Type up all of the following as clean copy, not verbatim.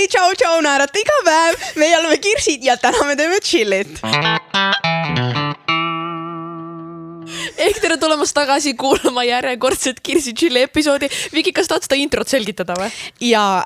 hei, tšau, naerata iga päev. Meie oleme Kirsid ja täna me teeme chillit. Ehk tere tulemast tagasi kuulama järjekordset Kirsi Chilli episoodi. Viki, kas tahad seda introt selgitada või? Ja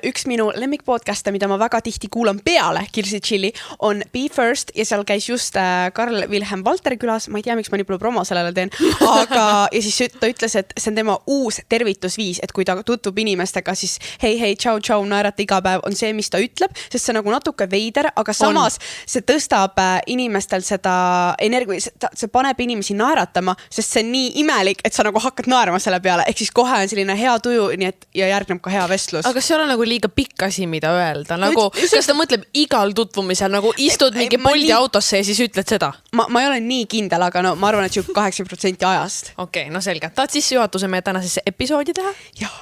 üks minu lemmikpodcaste, mida ma väga tihti kuulan peale Kirsi Chilli, on Be First ja seal käis just Karl Wilhelm Valteri külas. Ma ei tea, miks ma nii palju promo sellele teen. Aga ja siis ta ütles, et see on tema uus tervitusviis, et kui ta tutvub inimestega, siis hei, tšau, naerata iga päev on see, mis ta ütleb, sest see nagu natuke veider, aga samas see tõstab inimestel seda energia, see paneb inimesi naeratama, sest see on nii imelik, et sa nagu hakkad naerama selle peale, ehk siis kohe on selline hea tuju, nii et ja järgneb ka hea vestlus. Aga see ei ole nagu liiga pikk asi, mida öelda. Nagu, kas ta mõtleb igal tutvumisel, nagu istud mingi Bolti autosse ja siis ütled seda? Ma ei ole nii kindel, aga no ma arvan, et 80% ajast. Okei, no selge. Tahad siis juhatuse meie tänasesse episoodi teha? Jah.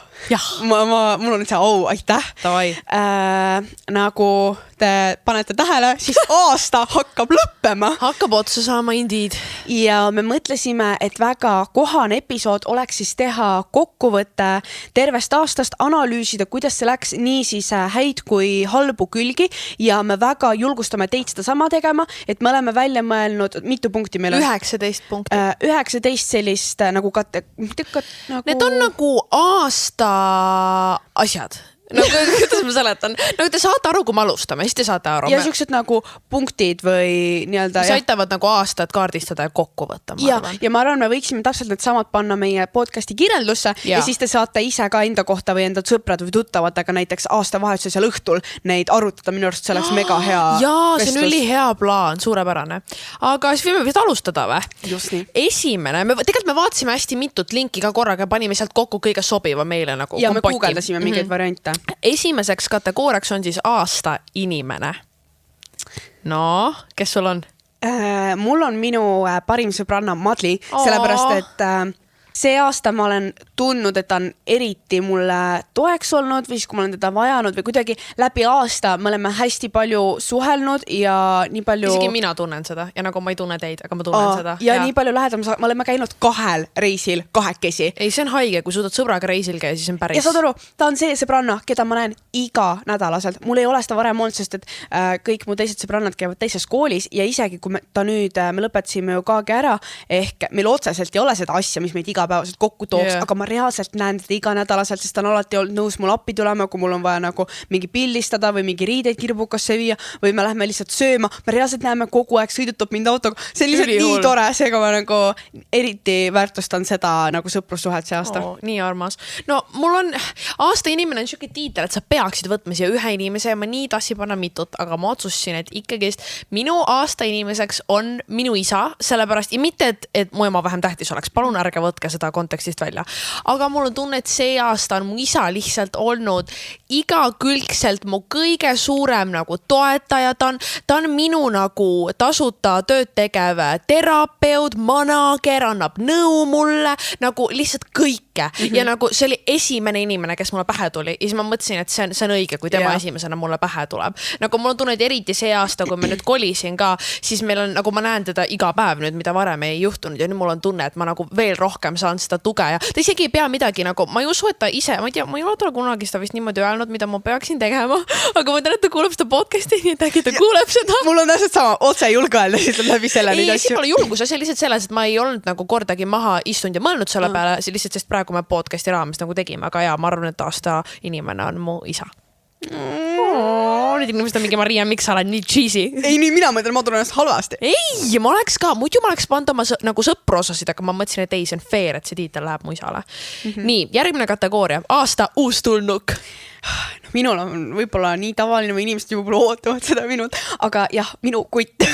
Mul on see aitäh. Nagu te panete tähele, siis aasta hakkab lõppema. Hakkab otsa saama Indeed. Ja me mõtlesime, et väga kohane episood oleks siis teha kokkuvõtte tervest aastast, analüüsida, kuidas see läks, nii siis häid kui halbu külgi ja me väga julgustame teid seda sama tegema, et me oleme välja mõelnud, mitu punkti meil on? 19 punkti. 19 sellist nagu Need on nagu aasta asjad. Nagu, kuidas ma seletan? Nagu te saate aru, kui me alustame, siis te saate aru. Ja siuksed nagu punktid või nii-öelda. Mis aitavad nagu aastat kaardistada ja kokku võtta, ma arvan. Ja ma arvan, me võiksime täpselt need samad panna meie podcasti kirjeldusse ja siis te saate ise ka enda kohta või enda sõprad või tuttavatega näiteks aastavahetuse seal õhtul neid arutada. Minu arust see oleks mega hea vestlus. See on üli hea plaan, suurepärane. Aga siis võime vist alustada või? Just nii. Esimene, tegelikult me vaatasime hästi mitut linki ka korraga, panime sealt kokku kõige sobiva meile nagu ja kompoti. Me guugeldasime mingeid variante. Esimeseks kategooriaks on siis aasta inimene. No, kes sul on? Mul on minu parim sõbranna Madli, sellepärast et see aasta ma olen tundnud, et ta on eriti mulle toeks olnud või siis, kui ma olen teda vajanud või kuidagi läbi aasta me oleme hästi palju suhelnud ja nii palju... Isegi mina tunnen seda ja nagu ma ei tunne teid, aga ma tunnen seda. Ja nii palju lähedam, me oleme käinud 2 reisil, 2 Ei, see on haige, kui suudad sõbraga reisil käia, siis on päris... Ja saad aru, ta on see sõbranna, keda ma näen iga nädalaselt. Mul ei ole seda varem olnud, sest et kõik mu teised sõbrannad käivad teises koolis ja isegi kui me lõpetasime ju KG ära, ehk meil otseselt ei ole seda asja, mis meid igapäevaselt kokku tooks, aga ma reaalselt näen teda iga nädalaselt, sest ta on alati olnud nõus mul appi tulema, kui mul on vaja nagu mingi pildistada või mingi riideid kirbukasse viia või me lähme lihtsalt sööma. Me reaalselt näeme kogu aeg, sõidutab mind autoga. See on lihtsalt nii tore, seega ma nagu eriti väärtustan seda nagu sõprussuhet see aasta. Nii armas. No mul on aasta inimene on siuke tiitel, et sa peaksid võtma siia ühe inimese ja ma nii tassi panna mitut, aga ma otsustasin, et ikkagi minu aasta inimeseks on minu isa, sellepärast ja mitte, et mu ema vähem tähtis oleks. Palun ärge võtke seda kontekstist välja. Aga mul on tunne, et see aasta on mu isa lihtsalt olnud igakülgselt mu kõige suurem nagu toetaja. Ta on minu nagu tasuta tööd tegev terapeut, manager, annab nõu mulle, nagu lihtsalt kõike. Ja nagu see oli esimene inimene, kes mulle pähe tuli. Ja siis ma mõtlesin, et see on õige, kui tema esimesena mulle pähe tuleb. Nagu mul on tunne, et eriti see aasta, kui me nüüd kolisin ka, siis meil on, nagu ma näen teda iga päev nüüd, mida varem ei juhtunud ja nüüd mul on tunne, et ma nagu veel rohkem saan seda tuge ja ta isegi ei pea midagi nagu, ma ei usu, et ta ise, ma ei tea, ma ei ole kunagi seda vist niimoodi öelnud, mida ma peaksin tegema, aga ma tean, et ta kuuleb seda podcasti, nii et äkki ta kuuleb seda. Mul on täpselt sama, otse julge öelda lihtsalt läbi selle neid asju. Ei, see pole julgus, see lihtsalt selles, et ma ei olnud nagu kordagi maha istunud ja mõelnud selle peale, lihtsalt sest praegu me podcasti raames nagu tegime, aga ja ma arvan, et aasta inimene on mu isa. Nüüd inimesed on mingi Maria, miks sa oled nii cheesy? Ei, nii mina mõtlen, ma tunnen ennast halvasti. Ei, ma oleks ka, muidu ma oleks pannud oma nagu sõpruosasid, aga ma mõtlesin, et ei, see on fair, et see tiitel läheb mu isale. Nii, järgmine kategooria, aasta uustulnuk. Minul on võib-olla nii tavaline või inimesed juba ootavad seda minut, aga jah, minu kutt.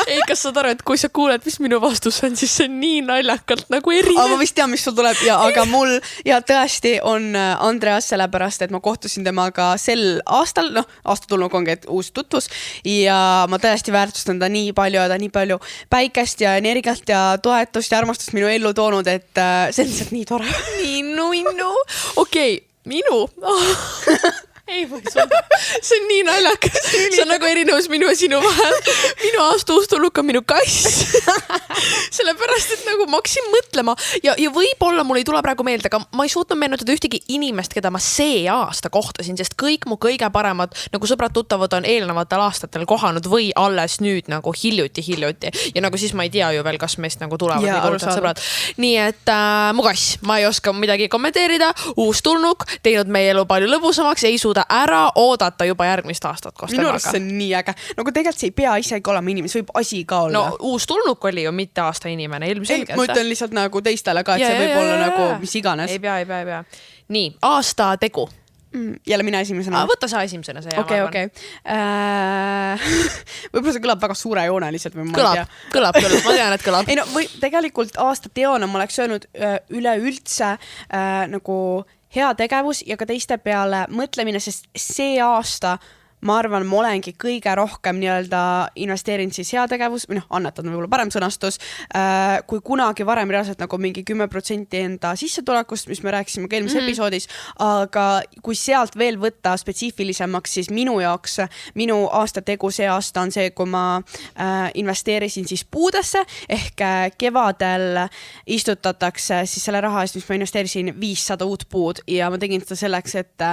Ei, kas saad aru, et kui sa kuuled, mis minu vastus on, siis see on nii naljakalt nagu erinev. Aga ma vist tean, mis sul tuleb ja aga mul ja tõesti on Andreas sellepärast, et ma kohtusin temaga sel aastal, aastatulnuk ongi, et uus tutvus ja ma tõesti väärtustan ta nii palju ja ta nii palju päikest ja energiat ja toetust ja armastust minu ellu toonud, et see on lihtsalt nii tore. Minu. Okei. Minu. ei või sulle. See on nii naljakas. See on nagu erinevus minu ja sinu vahel. Minu aasta uustulnuk on minu kass. Sellepärast, et nagu ma hakkasin mõtlema ja võib-olla mul ei tule praegu meelde, aga ma ei suutnud meenutada ühtegi inimest, keda ma see aasta kohtasin, sest kõik mu kõige paremad nagu sõbrad-tuttavad on eelnevatel aastatel kohanud või alles nüüd nagu hiljuti. Ja nagu siis ma ei tea ju veel, kas meist nagu tulevad nii võrdsed sõbrad. Nii et mu kass, ma ei oska midagi kommenteerida. Uustulnuk, teinud meie elu palju lõbusamaks, ei suuda ära oodata juba järgmist aastat koos minu temaga. arust see on nii äge. Nagu tegelikult see ei pea isegi olema inimene, see võib asi ka olla. No uustulnuk oli ju mitte aasta inimene, ilmselgelt. Ma ütlen lihtsalt nagu teistele ka, et see võib olla nagu mis iganes. Ei pea. Nii, aasta tegu. Jälle mina esimesena. Võta sa esimesena see. Okei. Võib-olla see kõlab väga suurejooneliselt. Kõlab, ma tean, et kõlab. Ei no, või tegelikult aasta teona ma oleks öelnud üleüldse nagu hea tegevus ja ka teiste peale mõtlemine, sest see aasta ma arvan, ma olengi kõige rohkem nii-öelda investeerinud siis heategevus, või annetanud võib-olla parem sõnastus, kui kunagi varem reaalselt nagu mingi 10% enda sissetulekust, mis me rääkisime ka eelmises episoodis, aga kui sealt veel võtta spetsiifilisemaks, siis minu jaoks, minu aasta tegu see aasta on see, kui ma investeerisin siis puudesse, ehk kevadel istutatakse siis selle raha eest, mis ma investeerisin 500 uut puud ja ma tegin seda selleks, et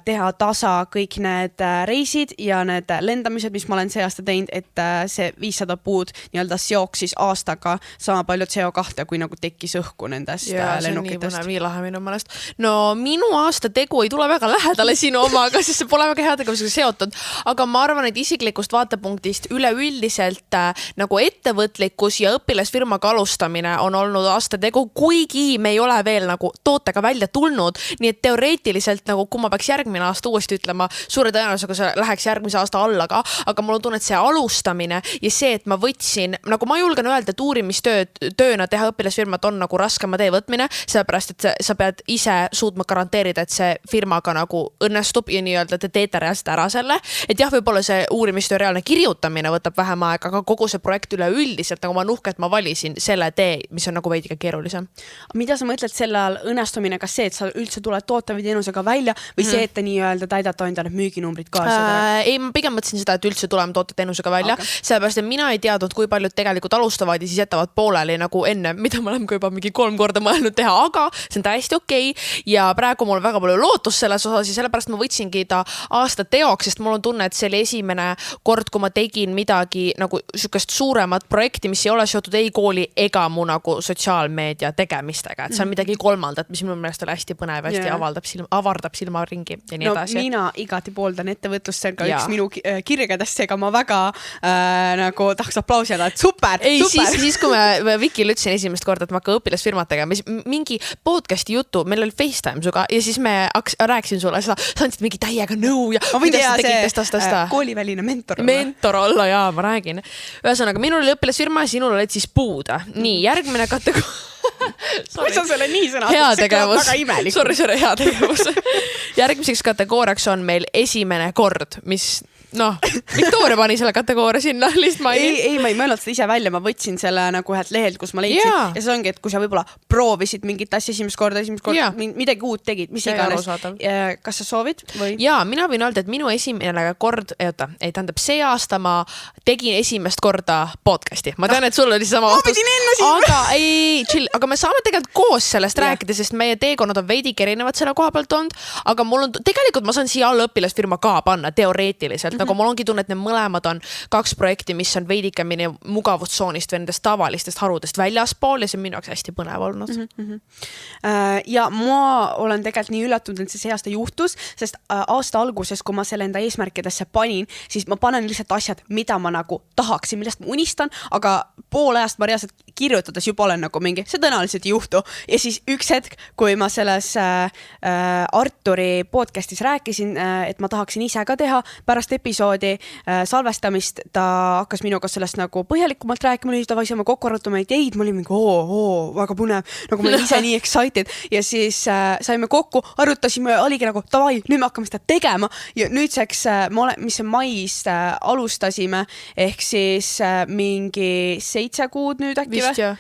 teha tasa kõik need reisid ja need lendamised, mis ma olen see aasta teinud, et see 500 puud nii-öelda seoks siis aastaga sama palju CO2, kui nagu tekkis õhku nendest lennukitest. Nii lahe minu mõelest. No minu aasta tegu ei tule väga lähedale sinu omaga, sest see pole väga heategevusega seotud, aga ma arvan, et isiklikust vaatepunktist üleüldiselt nagu ettevõtlikkus ja õpilasfirmaga alustamine on olnud aasta tegu, kuigi me ei ole veel nagu tootega välja tulnud, nii et teoreetiliselt nagu kui ma peaks järgmine aasta uuesti ütlema, suure tõenäosusega see läheks järgmise aasta alla ka, aga mul on tunne, et see alustamine ja see, et ma võtsin, nagu ma julgen öelda, et uurimistööna teha õpilasfirmat on nagu raskema tee võtmine, sellepärast, et sa pead ise suutma garanteerida, et see firmaga nagu õnnestub ja nii-öelda te teete reaalselt ära selle, et jah, võib-olla see uurimistöö reaalne kirjutamine võtab vähem aega, aga kogu see projekt üleüldiselt, nagu ma olen uhke, et ma valisin selle tee, mis on nagu veidike keerulisem. Mida sa mõtled selle all õnnestumine, kas see, et sa üldse tuled toote või teenusega välja või see, et te nii-öelda täidate endale müüginumbrid ka? Ei, ma pigem mõtlesin seda, et üldse tuleme tooteteenusega välja, sellepärast, et mina ei teadnud, kui paljud tegelikult alustavad ja siis jätavad pooleli nagu enne, mida ma olen ka juba mingi 3 korda mõelnud teha, aga see on täiesti okei. Ja praegu mul väga palju lootust selles osas ja sellepärast ma võtsingi ta aasta teoks, sest mul on tunne, et see oli esimene kord, kui ma tegin midagi nagu sükest suuremat projekti, mis ei ole seotud ei kooli ega mu nagu sotsiaalmeedia tegemistega, et see on midagi kolmandat, mis minu meelest oli hästi põnev, hästi avardab silmaringi ja nii edasi. Mina igati pooldan ettevõtlust, see on ka üks minu kirgedest, seega ma väga nagu tahaks aplausi anda, et super. Siis kui me Vikile ütlesin esimest korda, et ma hakkan õpilasfirmat tegema, mingi podcasti jutu, meil oli FaceTime suga ja siis me rääkisin sulle seda, sa andsid mingi täiega nõu ja ma võin teha kooliväline mentor. Mentor olla, jaa, ma räägin. Ühesõnaga, minul oli õpilasfirma ja sinul olid siis puud. Nii, järgmine kategooria. Kui sa selle nii sõna, see kõlab väga imelik. Sorry, hea tegevus. Järgmiseks kategooriaks on meil esimene kord, mis Victoria pani selle kategooria sinna lihtsalt maini. Ei, ma ei mõelnud seda ise välja, ma võtsin selle nagu ühelt lehelt, kus ma leidsin ja see ongi, et kui sa võib-olla proovisid mingit asja esimest korda, midagi uut tegid, mis iganes. Kas sa soovid? Või? Jaa, mina võin öelda, et minu esimene kord, tähendab see aasta ma tegin esimest korda podcasti. Ma tean, et sul oli sama vastus. Aga me saame tegelikult koos sellest rääkida, sest meie teekonnad on veidike erinevad selle koha pealt olnud, aga mul on, tegelikult ma saan siia alla õpilasfirma ka panna teoreetiliselt. Nagu mul ongi tunne, et need mõlemad on 2 projekti, mis on veidike minu mugavustsoonist või nendest tavalistest harudest väljaspool ja see on minu jaoks hästi põnev olnud. Ja ma olen tegelikult nii üllatunud, et see aasta juhtus, sest aasta alguses, kui ma selle enda eesmärkidesse panin, siis ma panen lihtsalt asjad, mida ma nagu tahaksin, millest ma unistan, aga pool ajast ma reaalselt kirjutades juba olen nagu mingi, see tõenäoliselt ei juhtu. Ja siis üks hetk, kui ma selles Arturi podcastis rääkisin, et ma tahaksin ise ka teha pärast episoodi salvestamist, ta hakkas minuga sellest nagu põhjalikumalt rääkima, davai, saame kokku arutama ideid, ma olin mingi väga põnev, nagu ma olin ise nii excited ja siis saime kokku, arutasime, oligi nagu davai, nüüd me hakkame seda tegema ja nüüdseks, mis mais alustasime, ehk siis mingi 7 kuud nüüd äkki või?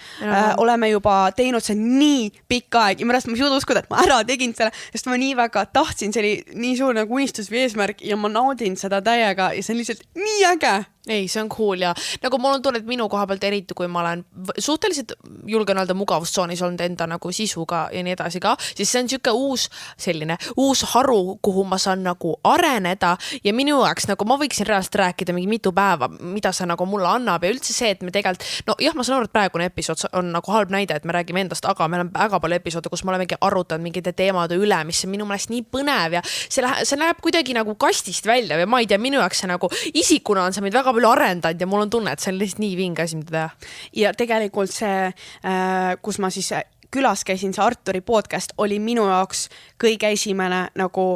Oleme juba teinud see nii pikk aeg ja pärast ma ei suuda uskuda, et ma ära tegin selle, sest ma nii väga tahtsin, see oli nii suur nagu unistus või eesmärk ja ma naudin seda täiega ja see on lihtsalt nii äge. Ei, see on cool ja nagu mul on tunne, et minu koha pealt eriti, kui ma olen suhteliselt julgen öelda mugavustsoonis olnud enda nagu sisuga ja nii edasi ka, siis see on siuke uus haru, kuhu ma saan nagu areneda ja minu jaoks nagu ma võiksin reaalselt rääkida mingi mitu päeva, mida see nagu mulle annab ja üldse see, et me tegelikult, no jah, ma saan aru, et praegune episood on nagu halb näide, et me räägime endast, aga meil on väga palju episoode, kus me olemegi arutanud mingite teemade üle, mis on minu meelest nii põnev ja see läheb kuidagi nagu kastist välja või ma ei tea, minu jaoks see nagu isikuna on see meid väga palju arendanud ja mul on tunne, et see on lihtsalt nii vinge asi, mida teha. Ja tegelikult see, kus ma siis külas käisin, see Arturi podcast oli minu jaoks kõige esimene nagu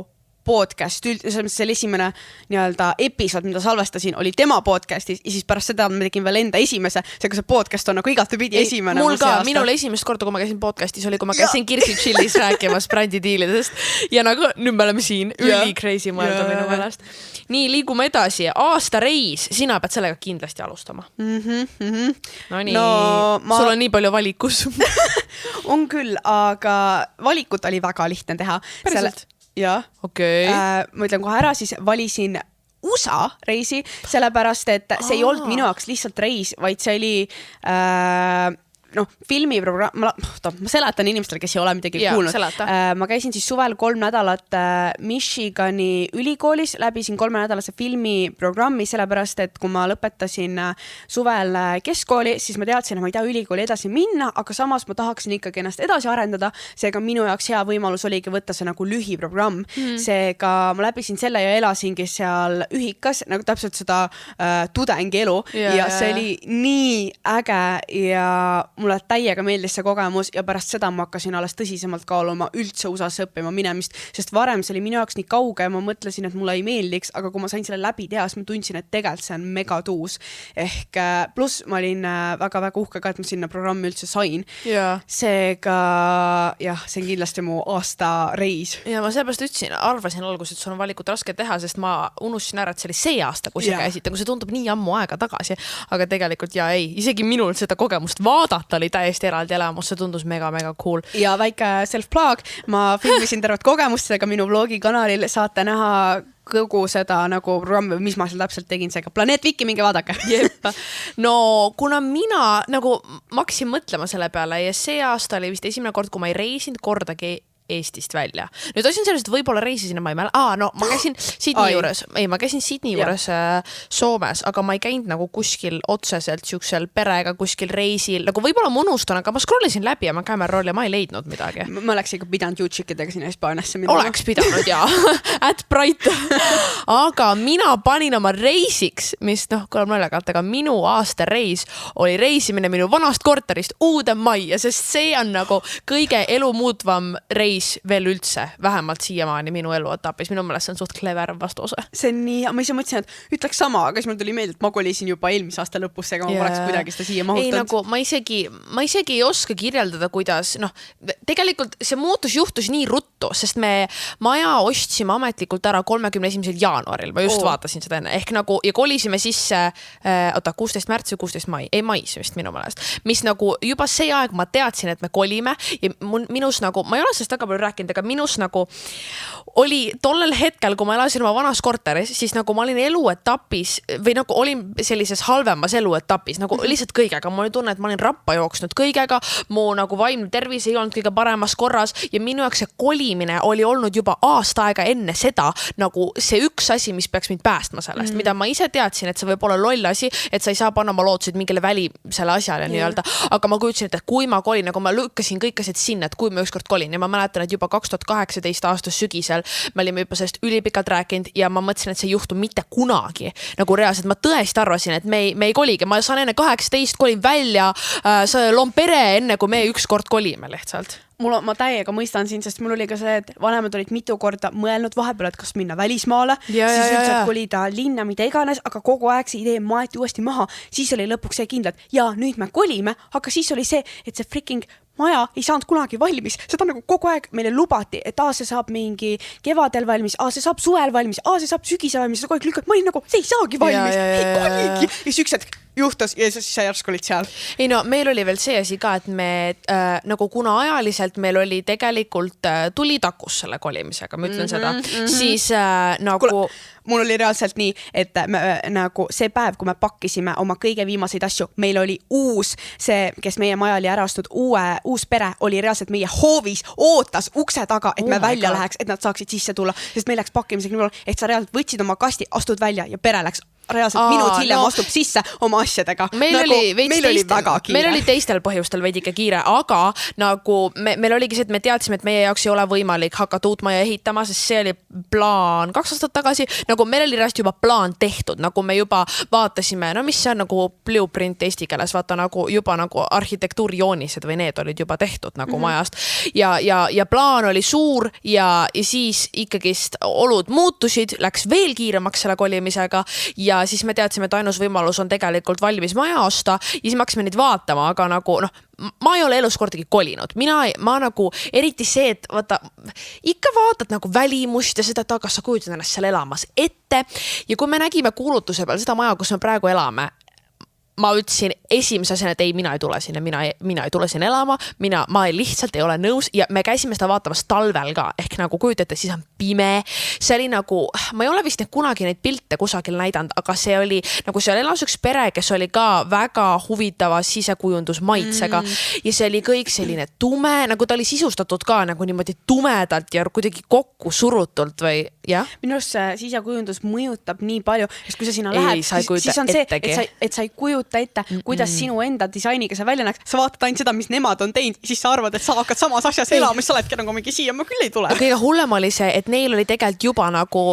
podcast, see esimene nii-öelda episood, mida salvestasin, oli tema podcastis ja siis pärast seda ma tegin veel enda esimese, seega see podcast on nagu igatepidi esimene. Mul ka, minul esimest korda, kui ma käisin podcastis, oli kui ma käisin Kirsi Chillis rääkimas brändidiilidest ja nagu nüüd me oleme siin, üli crazy mõelda minu meelest. Nii, liigume edasi. Aastareis, sina pead sellega kindlasti alustama. No nii, sul on nii palju valikus. On küll, aga valikut oli väga lihtne teha. Päriselt? Jah. Okay. Ma ütlen kohe ära, siis valisin USA reisi, sellepärast, et see ei olnud minu jaoks lihtsalt reis, vaid see oli filmiprogramm, ma seletan inimestele, kes ei ole midagi kuulnud. Ma käisin siis suvel 3 nädalat Michigani ülikoolis, läbisin 3-nädalase filmiprogrammi, sellepärast, et kui ma lõpetasin suvel keskkooli, siis ma teadsin, et ma ei taha ülikooli edasi minna, aga samas ma tahaksin ikkagi ennast edasi arendada, seega minu jaoks hea võimalus oligi võtta see nagu lühiprogramm. Seega ma läbisin selle ja elasingi seal ühikas, nagu täpselt seda tudengi elu ja see oli nii äge ja mulle täiega meeldis see kogemus ja pärast seda ma hakkasin alles tõsisemalt kaaluma üldse USA-sse õppima minemist, sest varem see oli minu jaoks nii kauge ja ma mõtlesin, et mulle ei meeldiks, aga kui ma sain selle läbi teha, siis ma tundsin, et tegelikult see on mega tuus. Ehk pluss ma olin väga-väga uhke ka, et ma sinna programmi üldse sain. Seega jah, see on kindlasti mu aasta reis. Ja ma sellepärast arvasin alguses, et sul on valikut raske teha, sest ma unustasin ära, et see oli see aasta, kui see käisid, kui see tundub nii ammu aega tagasi, aga tegelikult isegi minul seda kogemust vaadata oli täiesti eraldi elamus, see tundus mega cool. Ja väike self-plug, ma filmisin tervet kogemustega minu vlogi kanalil, saate näha kogu seda nagu programmi, mis ma seal täpselt tegin, seega Planeet Viki, minge vaadake. No kuna mina nagu ma hakkasin mõtlema selle peale ja see aasta oli vist esimene kord, kui ma ei reisinud kordagi Eestist välja. Nüüd asi on sellest, et võib-olla reisisin ja ma ei mäle. Ma käisin Sydney juures Soomes, aga ma ei käinud nagu kuskil otseselt siuksel perega kuskil reisil. Nagu võib-olla ma unustan, aga ma scrollisin läbi ja ma camera roll ja ma ei leidnud midagi. Ma oleks ikka pidanud juutšikidega sinna Hispaaniasse minna. Oleks pidanud, at bright. Aga mina panin oma reisiks, mis kõlab naljakalt, aga minu aasta reis oli reisimine minu vanast korterist uude majja, sest see on nagu kõige elu muutvam reis veel üldse, vähemalt siiamaani minu eluetapis. Minu meelest see on suht clever vastuse. See on nii, ma ise mõtlesin, et ütleks sama, aga siis mul tuli meelde, et ma kolisin juba eelmise aasta lõpus, ega ma poleks kuidagi seda siia mahutanud. Ei, nagu, ma isegi ei oska kirjeldada, kuidas, tegelikult see muutus juhtus nii ruttu, sest me maja ostsime ametlikult ära 31. jaanuaril, ma just vaatasin seda enne, ehk nagu, ja kolisime sisse 16. märts või 16. mai, ei mais vist minu meelest, mis nagu juba see aeg ma teadsin, et me kolime ja minus nagu, ma ei ole sellest väga palju rääkinud, aga minus nagu oli tollel hetkel, kui ma elasin oma vanas korteris, siis nagu ma olin eluetapis või nagu olin sellises halvemas eluetapis, nagu lihtsalt kõigega. Ma olin tunne, et ma olin rappa jooksnud kõigega, mu nagu vaimne tervis ei olnud kõige paremas korras ja minu jaoks see kolimine oli olnud juba aasta aega enne seda nagu see üks asi, mis peaks mind päästma sellest, mida ma ise teadsin, et see võib olla loll asi, et sa ei saa panna oma lootused mingile välisele asjale nii-öelda, aga ma kujutsin, et kui ma kolin, nagu ma lükkasin kõik asjad sinna, et kui ma ükskord kolin ja ma mäletan, et juba 2018 aastas sügisel me olime juba sellest ülipikalt rääkinud ja ma mõtlesin, et see ei juhtu mitte kunagi. Nagu reaalselt ma tõesti arvasin, et me ei koligi. Ma saan enne 18 kolin välja, loon pere enne, kui me ükskord kolime lihtsalt. ma täiega mõistan sind, sest mul oli ka see, et vanemad olid mitu korda mõelnud vahepeal, et kas minna välismaale, siis üldse kolida linna, mida iganes, aga kogu aeg see idee maeti uuesti maha. Siis oli lõpuks see kindlalt, ja nüüd me kolime, aga siis oli see, et see freaking maja ei saanud kunagi valmis. Seda nagu kogu aeg meile lubati, et see saab mingi kevadel valmis, see saab suvel valmis, see saab sügise valmis, kogu aeg lükkad. Ma olin nagu, see ei saagi valmis, ei koligi. Ja siis üks hetk juhtus ja siis sa järsku olid seal. Ei no, meil oli veel see asi ka, et me nagu kuna ajaliselt meil oli tegelikult tuli takus selle kolimisega, ma ütlen seda, siis nagu... Mul oli reaalselt nii, et nagu see päev, kui me pakkisime oma kõige viimaseid asju, meil oli see, kes meie maja oli ära astud, uus pere oli reaalselt meie hoovis, ootas ukse taga, et me välja läheks, et nad saaksid sisse tulla, sest meil läks pakkimisega nii palju, et sa reaalselt võtsid oma kasti, astud välja ja pere läks reaalselt minut hiljem astub sisse oma asjadega. Meil oli teistel põhjustel veidike kiire, aga nagu meil oligi see, et me teadsime, et meie jaoks ei ole võimalik hakata uut maja ehitama, sest see oli plaan 2 aastat tagasi, nagu meil oli reast juba plaan tehtud, nagu me juba vaatasime, no mis see on nagu blueprint eesti keeles, vaata nagu juba nagu arhitektuurijoonised või need olid juba tehtud nagu majast ja plaan oli suur ja siis ikkagist olud muutusid, läks veel kiiremaks selle kolimisega ja siis me teadsime, et ainus võimalus on tegelikult valmis maja osta ja siis me hakkasime neid vaatama, aga nagu ma ei ole elus kordagi kolinud. Ma nagu, eriti see, et vaata, ikka vaatad nagu välimust ja seda, kas sa kujutad ennast seal elamas ette ja kui me nägime kuulutuse peal seda maja, kus me praegu elame, ma ütlesin esimese asjana, et ei, mina ei tule sinna, mina ei tule sinna elama, ma lihtsalt ei ole nõus ja me käisime seda vaatamas talvel ka, ehk nagu kujutate, siis on pime, see oli nagu, ma ei ole vist kunagi neid pilte kusagil näidanud, aga see oli, nagu seal elas üks pere, kes oli ka väga huvitava sisekujundusmaitsega ja see oli kõik selline tume, nagu ta oli sisustatud ka nagu niimoodi tumedalt ja kuidagi kokku surutult või jah? Minu arust see sisekujundus mõjutab nii palju, sest kui sa sinna lähed, siis on see, et sa ei kujuta ette, kuidas sinu enda disainiga see välja näeks. Sa vaatad ainult seda, mis nemad on teinud, siis sa arvad, et sa hakkad samas asjas elama, mis sa oledki nagu mingi siia, ma küll ei tule. Kõige hullem oli see, et neil oli tegelikult juba nagu,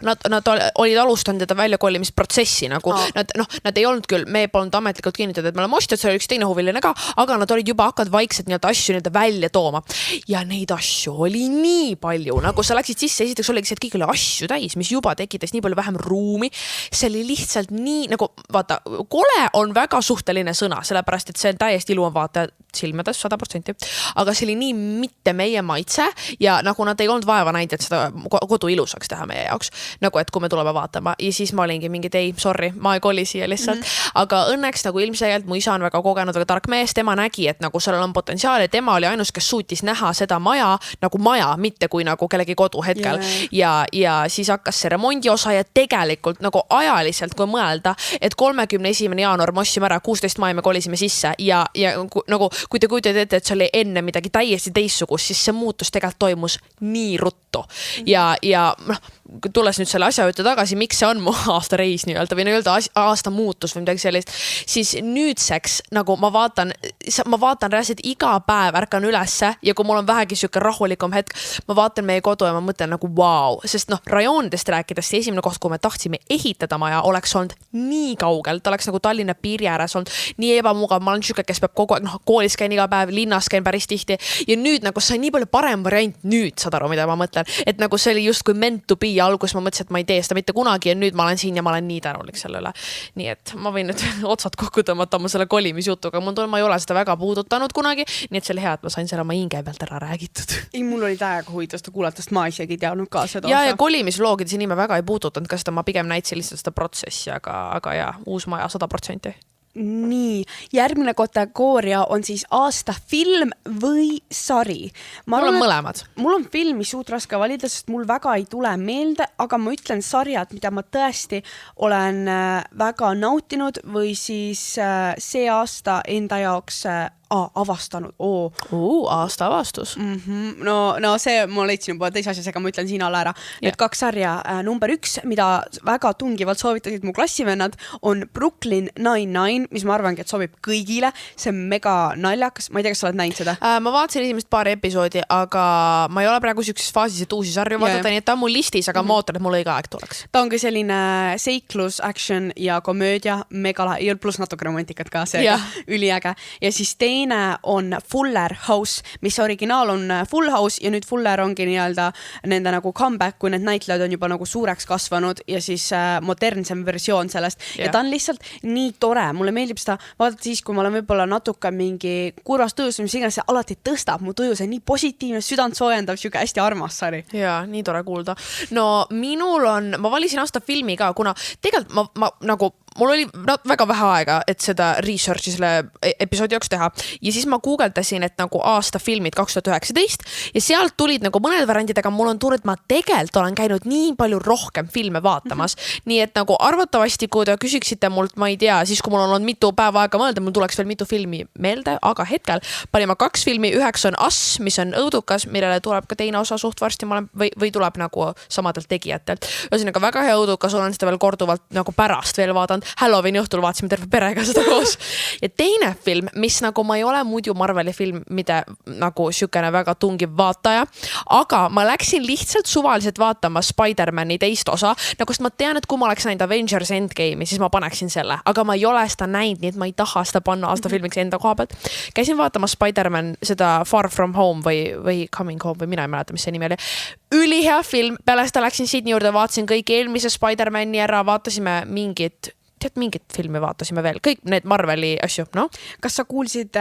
nad olid alustanud seda väljakolimisprotsessi, nagu nad ei olnud küll, me polnud ametlikult kinnitatud, et me oleme ostjad, see oli üks teine huviline ka, aga nad olid juba hakkad vaikselt asju välja tooma. Ja neid asju oli nii palju, nagu sa läksid sisse, esiteks oligi see, et kõik oli asju täis, mis juba tekitas nii palju vähem ruumi. See oli lihtsalt nii, nagu vaata, kole on väga suhteline sõna, sellepärast, et see on täiesti ilu on vaata silmades 100%, aga see oli nii mitte meie maitse ja nagu nad ei olnud vaeva näinud, et seda kodu ilusaks teha meie jaoks, nagu et kui me tuleme vaatama ja siis ma olingi mingi, ei, sorry, ma ei koli siia lihtsalt, aga õnneks nagu ilmselgelt mu isa on väga kogenud, väga tark mees, tema nägi, et nagu sellel on potentsiaali, tema oli ainus, kes suutis näha seda maja nagu maja, mitte kui nagu kellegi kodu hetkel ja siis hakkas see remondi osa ja tegelikult nagu ajaliselt, kui mõelda, et 31. jaanuar me ostsime ära, 16. mai me kolisime sisse ja nagu kui te kujutate ette, et see oli enne midagi täiesti teistsugust, siis see muutus tegelikult toimus nii ruttu ja tulles nüüd selle asja juurde tagasi, miks see on mu aasta reis nii-öelda või nii-öelda aasta muutus või midagi sellist, siis nüüdseks nagu ma vaatan reaalselt iga päev ärkan ülesse ja kui mul on vähegi siuke rahulikum hetk, ma vaatan meie kodu ja ma mõtlen nagu wow, sest rajoonidest rääkides see esimene koht, kui me tahtsime ehitada maja, oleks olnud nii kaugel, ta oleks nagu Tallinna piiri ääres olnud nii ebamugav, ma olen siuke, kes peab kogu aeg, koolis käin iga päev, linnas käin päris tihti ja nüüd nagu see on nii palju parem variant nüüd, saad aru, mida ma mõtlen, et nagu see oli just kui meant to be ja alguses ma mõtlesin, et ma ei tee seda mitte kunagi ja nüüd ma olen siin ja ma olen nii tänulik selle üle. Nii et ma võin nüüd otsad kokku tõmmata oma selle kolimisjutuga, ma ei ole seda väga puudutanud kunagi, nii et see oli hea, et ma sain selle oma hinge pealt ära räägitud. Ei, mul oli täiega huvitavast kuulatast, ma isegi teadnud ka seda. Ja kolimisvloogides nii me väga ei puudutanud ka seda, ma pigem näitsin lihtsalt seda protsessi, aga ja, uus maja 100%. Nii, järgmine kategooria on siis aasta film või sari. Mul on mõlemad. Mul on filmi suht raske valida, sest mul väga ei tule meelde, aga ma ütlen sarjad, mida ma tõesti olen väga nautinud või siis see aasta enda jaoks avastanud. Aasta avastus. No see ma leidsin juba teise asjasega, ma ütlen siin alla ära. Need 2 sarja. Number 1, mida väga tungivalt soovitasid mu klassivennad, on Brooklyn Nine-Nine, mis ma arvangi, et sobib kõigile. See on mega naljakas. Ma ei tea, kas sa oled näinud seda? Ma vaatasin esimest paari episoodi, aga ma ei ole praegu siukses faasis, et uusi sarju vaadata, nii et ta on mul listis, aga ma ootan, et mul õige aeg tuleks. Ta ongi selline seiklus, action ja komöödia, mega lahe, ja pluss natuke romantikat ka, see üliäge. Ja siis teine teine on Fuller House, mis originaal on Full House ja nüüd Fuller ongi nii-öelda nende nagu comeback, kui need näitlejad on juba nagu suureks kasvanud ja siis modernsem versioon sellest. Ja ta on lihtsalt nii tore. Mulle meeldib seda vaadata siis, kui ma olen võib-olla natuke mingi kurvas tujus, mis iganes, see alati tõstab mu tuju, see on nii positiivne, südant soojendav, siuke hästi armas sari. Jaa, nii tore kuulda. No minul on, ma valisin aasta filmi ka, kuna tegelikult ma nagu mul oli väga vähe aega, et seda researchi selle episoodi jaoks teha ja siis ma guugeldasin, et nagu aasta filmid 2019 ja sealt tulid nagu mõned variandid, aga mul on tunne, et ma tegelikult olen käinud nii palju rohkem filme vaatamas. Nii et nagu arvatavasti, kui te küsiksite mult, ma ei tea, siis kui mul on olnud mitu päeva aega mõelda, mul tuleks veel mitu filmi meelde, aga hetkel panin ma 2 filmi, 1 on Us, mis on õudukas, millele tuleb ka teine osa suht varsti, või tuleb nagu samadelt tegijatelt. Ühesõnaga väga hea õudukas, olen seda veel korduvalt nagu pärast veel vaadanud. Halloweeni õhtul vaatasime terve perega seda koos. Ja teine film, mis nagu ma ei ole muidu Marveli film, mida nagu sükene väga tungiv vaataja, aga ma läksin lihtsalt suvaliselt vaatama Spider-Mani teist osa, nagu sest ma tean, et kui ma oleks näinud Avengers Endgame'i, siis ma paneksin selle, aga ma ei ole seda näinud, nii et ma ei taha seda panna aasta filmiks enda koha pealt. Käisin vaatama Spider-Man seda Far From Home või Coming Home või mina ei mäleta, mis see nimi oli. Ülihea film, peale seda läksin Sydney juurde, vaatasin kõik eelmise Spider-Mani ära, vaatasime mingit filmi vaatasime veel, kõik need Marveli asju, no? Kas sa kuulsid,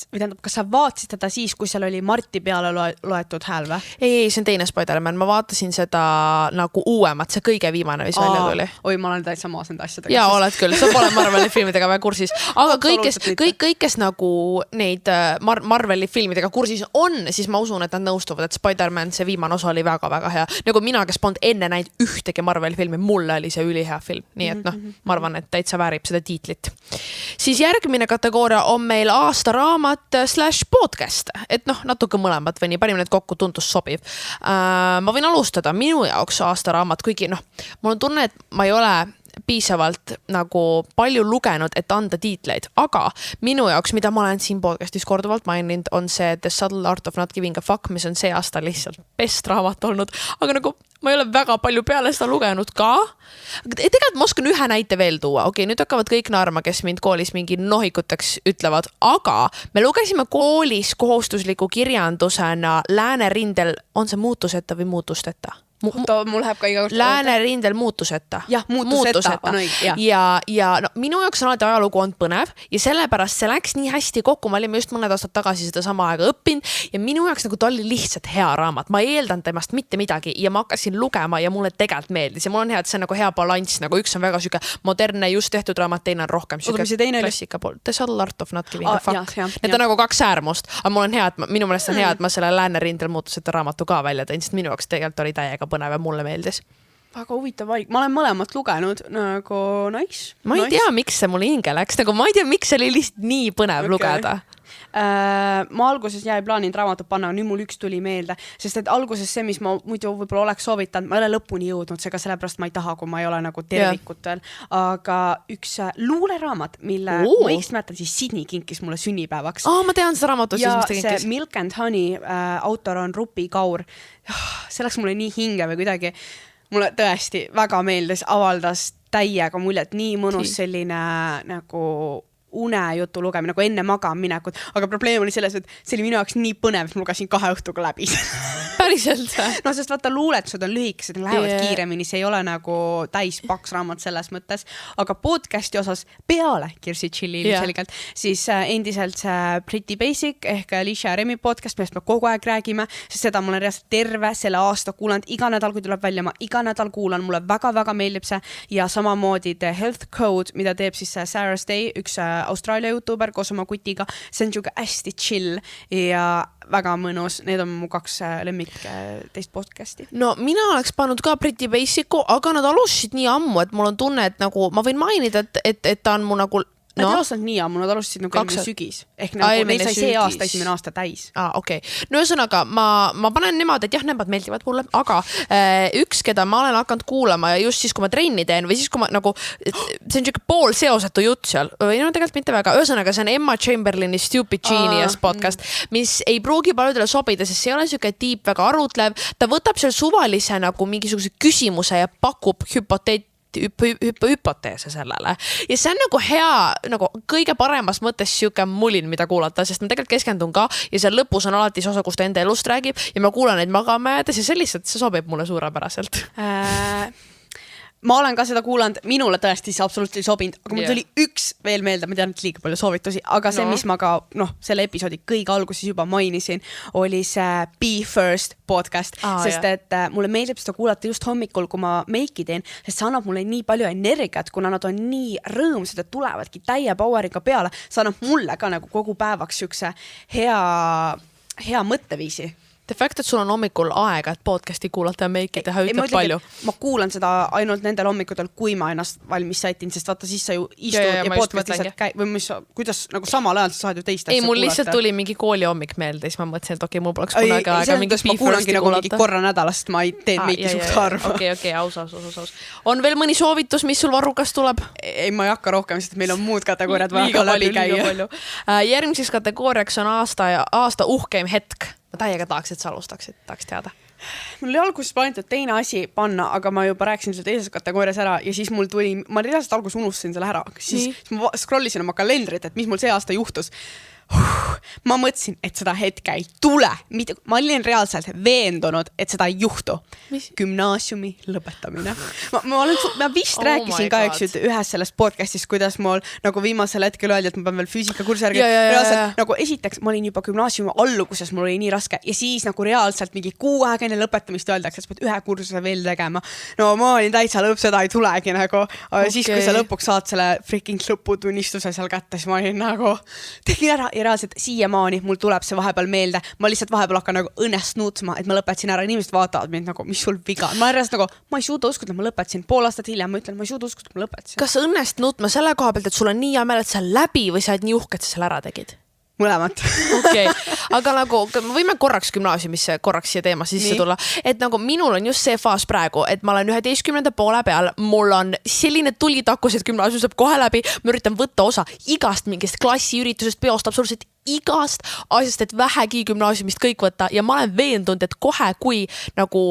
või tähendab, kas sa vaatasid seda siis, kui seal oli Marti peale loetud hääl või? Ei, see on teine Spider-Man, ma vaatasin seda nagu uuemat, see kõige viimane, mis välja tuli. Oi, ma olen täitsa maas nende asjadega. Jaa, oled küll, sa pole Marveli filmidega väga kursis, aga kõik, kes nagu neid Marveli filmidega kursis on, siis ma usun, et nad nõustuvad, et Spider-Man, see viimane osa oli väga-väga hea. Nagu mina, kes polnud enne näinud ühtegi Marveli filmi, mulle oli see ülihea film, nii et noh, ma arvan, et täitsa väärib seda tiitlit. Siis järgmine kategooria on meil aastaraamat / podcast, et noh, natuke mõlemad või nii, panime need kokku, tundus sobiv. Ma võin alustada minu jaoks aastaraamat, kuigi noh, mul on tunne, et ma ei ole piisavalt nagu palju lugenud, et anda tiitleid, aga minu jaoks, mida ma olen siin podcastis korduvalt maininud, on see The Subtle Art of Not Giving a Fuck, mis on see aasta lihtsalt best raamat olnud, aga nagu ma ei ole väga palju peale seda lugenud ka. Tegelikult ma oskan ühe näite veel tuua. Okei, nüüd hakkavad kõik naarma, kes mind koolis mingi nohikuteks ütlevad, aga me lugesime koolis kohustusliku kirjandusena Läänerindel, on see muutuseta või muutusteta? Mul läheb ka iga kord. Läänerindel muutuseta. Jah, muutuseta. On õige, ja no, minu jaoks on alati ajalugu on põnev ja sellepärast see läks nii hästi kokku. Ma olin just mõned aastad tagasi seda sama aega õppinud ja minu jaoks nagu ta oli lihtsalt hea raamat. Ma ei eeldanud temast mitte midagi ja ma hakkasin lugema ja mulle tegelikult meeldis ja mul on hea, et see on nagu hea balanss, nagu üks on väga süge modernne just tehtud raamat, teine on rohkem süge klassika pool. The Subtle Art of Not Giving a Fuck. Need on nagu 2 äärmust, aga mul on hea, et minu meelest on hea, et ma selle Läänerindel muutuseta raamatu ka välja tõin, sest minu jaoks tegelikult oli täiega põnev ja mulle meeldis. Väga huvitav valik. Ma olen mõlemat lugenud, nagu nice. Ma ei tea, miks see mulle hinge läks, nagu ma ei tea, miks see oli lihtsalt nii põnev lugeda. Ma alguses jäi plaaninud raamatut panna, nüüd mul üks tuli meelde, sest et alguses see, mis ma muidu võib-olla oleks soovitanud, ma ei ole lõpuni jõudnud, seega sellepärast ma ei taha, kui ma ei ole nagu tervikut veel, aga üks luuleraamat, mille ma õigesti mäletan, siis Sydney kinkis mulle sünnipäevaks. Ma tean seda raamatut, ja see Milk and Honey autor on Rupi Kaur. See läks mulle nii hinge või kuidagi, mulle tõesti väga meeldis, avaldas täiega muljet, nii mõnus selline nagu unejutu lugemine, nagu enne magaminekut, aga probleem oli selles, et see oli minu jaoks nii põnev, et ma lugesin 2 õhtuga läbi. Päriselt? No, sest vaata, luuletused on lühikesed, lähevad kiiremini, see ei ole nagu täis paks raamat selles mõttes, aga podcasti osas peale Kirsi Chilli ilmselgelt, siis endiselt see Pretty Basic ehk Alicia ja Remi podcast, millest me kogu aeg räägime, sest seda ma olen reaalselt terve selle aasta kuulanud, iga nädal, kui tuleb välja, ma iga nädal kuulan, mulle väga-väga meeldib see ja samamoodi The Health Code, mida teeb siis Sarah Stay, üks Austraalia YouTuber koos oma kutiga, see on juba hästi chill ja väga mõnus, need on mu 2 lemmik teist podcasti. No mina oleks pannud ka Pretty Basicu, aga nad alustasid nii ammu, et mul on tunne, et nagu ma võin mainida, et ta on mu nagu Nad ei alustanud nii ammu, nad alustasid nagu eelmine sügis. Ehk nagu neil sai see aasta esimene aasta täis. Okei. No ühesõnaga, ma panen nemad, et jah, nemad meeldivad mulle, aga üks, keda ma olen hakanud kuulama ja just siis, kui ma trenni teen või siis, kui ma nagu, see on siuke pool seosetu jutt seal, või no tegelikult mitte väga, ühesõnaga, see on Emma Chamberlaini Stupid Genius podcast, mis ei pruugi paljudele sobida, sest see ei ole siuke tiip väga arutlev, ta võtab seal suvalise nagu mingisuguse küsimuse ja pakub hüpoteese sellele. Ja see on nagu hea, nagu kõige paremas mõttes siuke mulin, mida kuulata, sest ma tegelikult keskendun ka ja seal lõpus on alati see osa, kus ta enda elust räägib ja ma kuulan neid magama jäädes ja see lihtsalt, see sobib mulle suurepäraselt. Ma olen ka seda kuulanud, minule tõesti see absoluutselt ei sobinud, aga mul tuli üks veel meelde, ma tean, et liiga palju soovitusi, aga see, mis ma ka selle episoodi kõige alguses juba mainisin, oli see Be First podcast, sest et mulle meeldib seda kuulata just hommikul, kui ma meiki teen, sest see annab mulle nii palju energiat, kuna nad on nii rõõmsad, et tulevadki täie poweriga peale, see annab mulle ka nagu kogu päevaks siukse hea mõtteviisi. The fact, et sul on hommikul aega, et podcasti kuulata ja meiki teha, ütleb palju. Ma kuulan seda ainult nendel hommikutel, kui ma ennast valmis sätin, sest vaata siis sa ju istud ja podcast lihtsalt käi, või kuidas nagu samal ajal sa saad ju teist asja kuulata. Ei, mul lihtsalt tuli mingi kooli hommik meelde, siis ma mõtlesin, et okei, mul poleks kunagi aega mingi ma kuulangi nagu mingi korra nädalast, ma ei teen meiki suht harva. Okei, aus. On veel mõni soovitus, mis sul varrukas tuleb? Ei, ma ei hakka rohkem, sest meil on muud kategooriad vaja läbi käia. Järgmiseks kategooriaks on aasta uhkeim hetk. Ma täiega tahaks, et sa alustaksid, tahaks teada. Mul oli alguses plaanitud teine asi panna, aga ma juba rääkisin selle teises kategoorias ära ja siis mul tuli, ma reaalselt alguses unustasin selle ära, siis ma scrollisin oma kalendrit, et mis mul see aasta juhtus. Ma mõtlesin, et seda hetke ei tule. Ma olin reaalselt veendunud, et seda ei juhtu. Gümnaasiumi lõpetamine. Ma vist rääkisin ka ühes sellest podcastist, kuidas mul nagu viimasel hetkel öeldi, et ma pean veel füüsikakursi järgi. Reaalselt nagu esiteks ma olin juba gümnaasiumi alguses, mul oli nii raske ja siis nagu reaalselt mingi 6 aega enne lõpetamist öeldakse, et sa pead 1 kursuse veel tegema. No ma olin täitsa lõpp, seda ei tulegi nagu. Siis, kui sa lõpuks saad selle freaking lõputunnistuse seal kätte, siis ma olin nagu tegin ära ja reaalselt siiamaani mul tuleb see vahepeal meelde. Ma lihtsalt vahepeal hakkan nagu õnnest nuutma, et ma lõpetasin ära. Inimesed vaatavad mind nagu, mis sul viga. Ma reaalselt nagu, ma ei suuda uskuda, et ma lõpetasin. Pool aastat hiljem ma ütlen, ma ei suuda uskuda, et ma lõpetasin. Kas sa õnnest nuutma selle koha pealt, et sul on nii hea meel, et sa läbi või sa oled nii uhke, et sa selle ära tegid? Mõlemat. Okei, aga nagu me võime korraks gümnaasiumisse korraks siia teema sisse tulla, et nagu minul on just see faas praegu, et ma olen 11. poole peal, mul on selline tulitakus, et gümnaasium saab kohe läbi, ma üritan võtta osa igast mingist klassiüritusest, peost, absoluutselt igast asjast, et vähegi gümnaasiumist kõik võtta ja ma olen veendunud, et kohe, kui nagu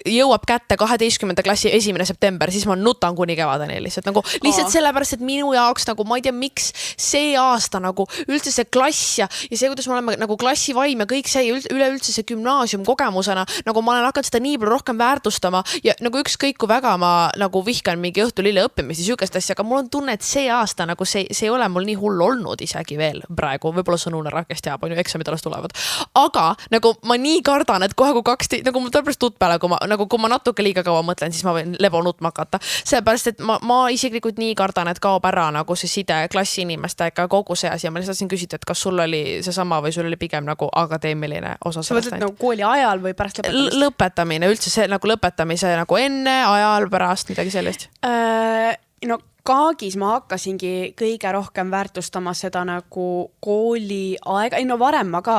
jõuab kätte 12. klassi 1. september, siis ma nutan kuni kevadeni lihtsalt sellepärast, et minu jaoks nagu ma ei tea, miks see aasta nagu üldse see klass ja see, kuidas me oleme nagu klassivaim ja kõik see üleüldse see gümnaasium kogemusena, nagu ma olen hakanud seda nii palju rohkem väärtustama ja nagu ükskõik kui väga ma nagu vihkan mingi õhtulille õppimist ja sükest asja, aga mul on tunne, et see aasta nagu see ei ole mul nii hull olnud isegi veel praegu, võib-olla sõnu rakkest teab, on ju eksamid alles tulevad. Aga nagu ma nii kardan, et kohe kui nagu mul tõepärast tutt peale, kui ma natuke liiga kaua mõtlen, siis ma võin lebo nutma hakata. Sellepärast, et ma isiklikult nii kardan, et kaob ära nagu see side klassi inimestega kogu see asi ja ma lihtsalt küsida, et kas sul oli see sama või sul oli pigem nagu akadeemiline osa sellest. Sa mõtled nagu kooli ajal või pärast lõpetamist? Lõpetamine, üldse see nagu lõpetamise nagu enne, ajal, pärast, midagi sellist? No Kaagis ma hakkasingi kõige rohkem väärtustama seda nagu kooli aega, varem ma ka,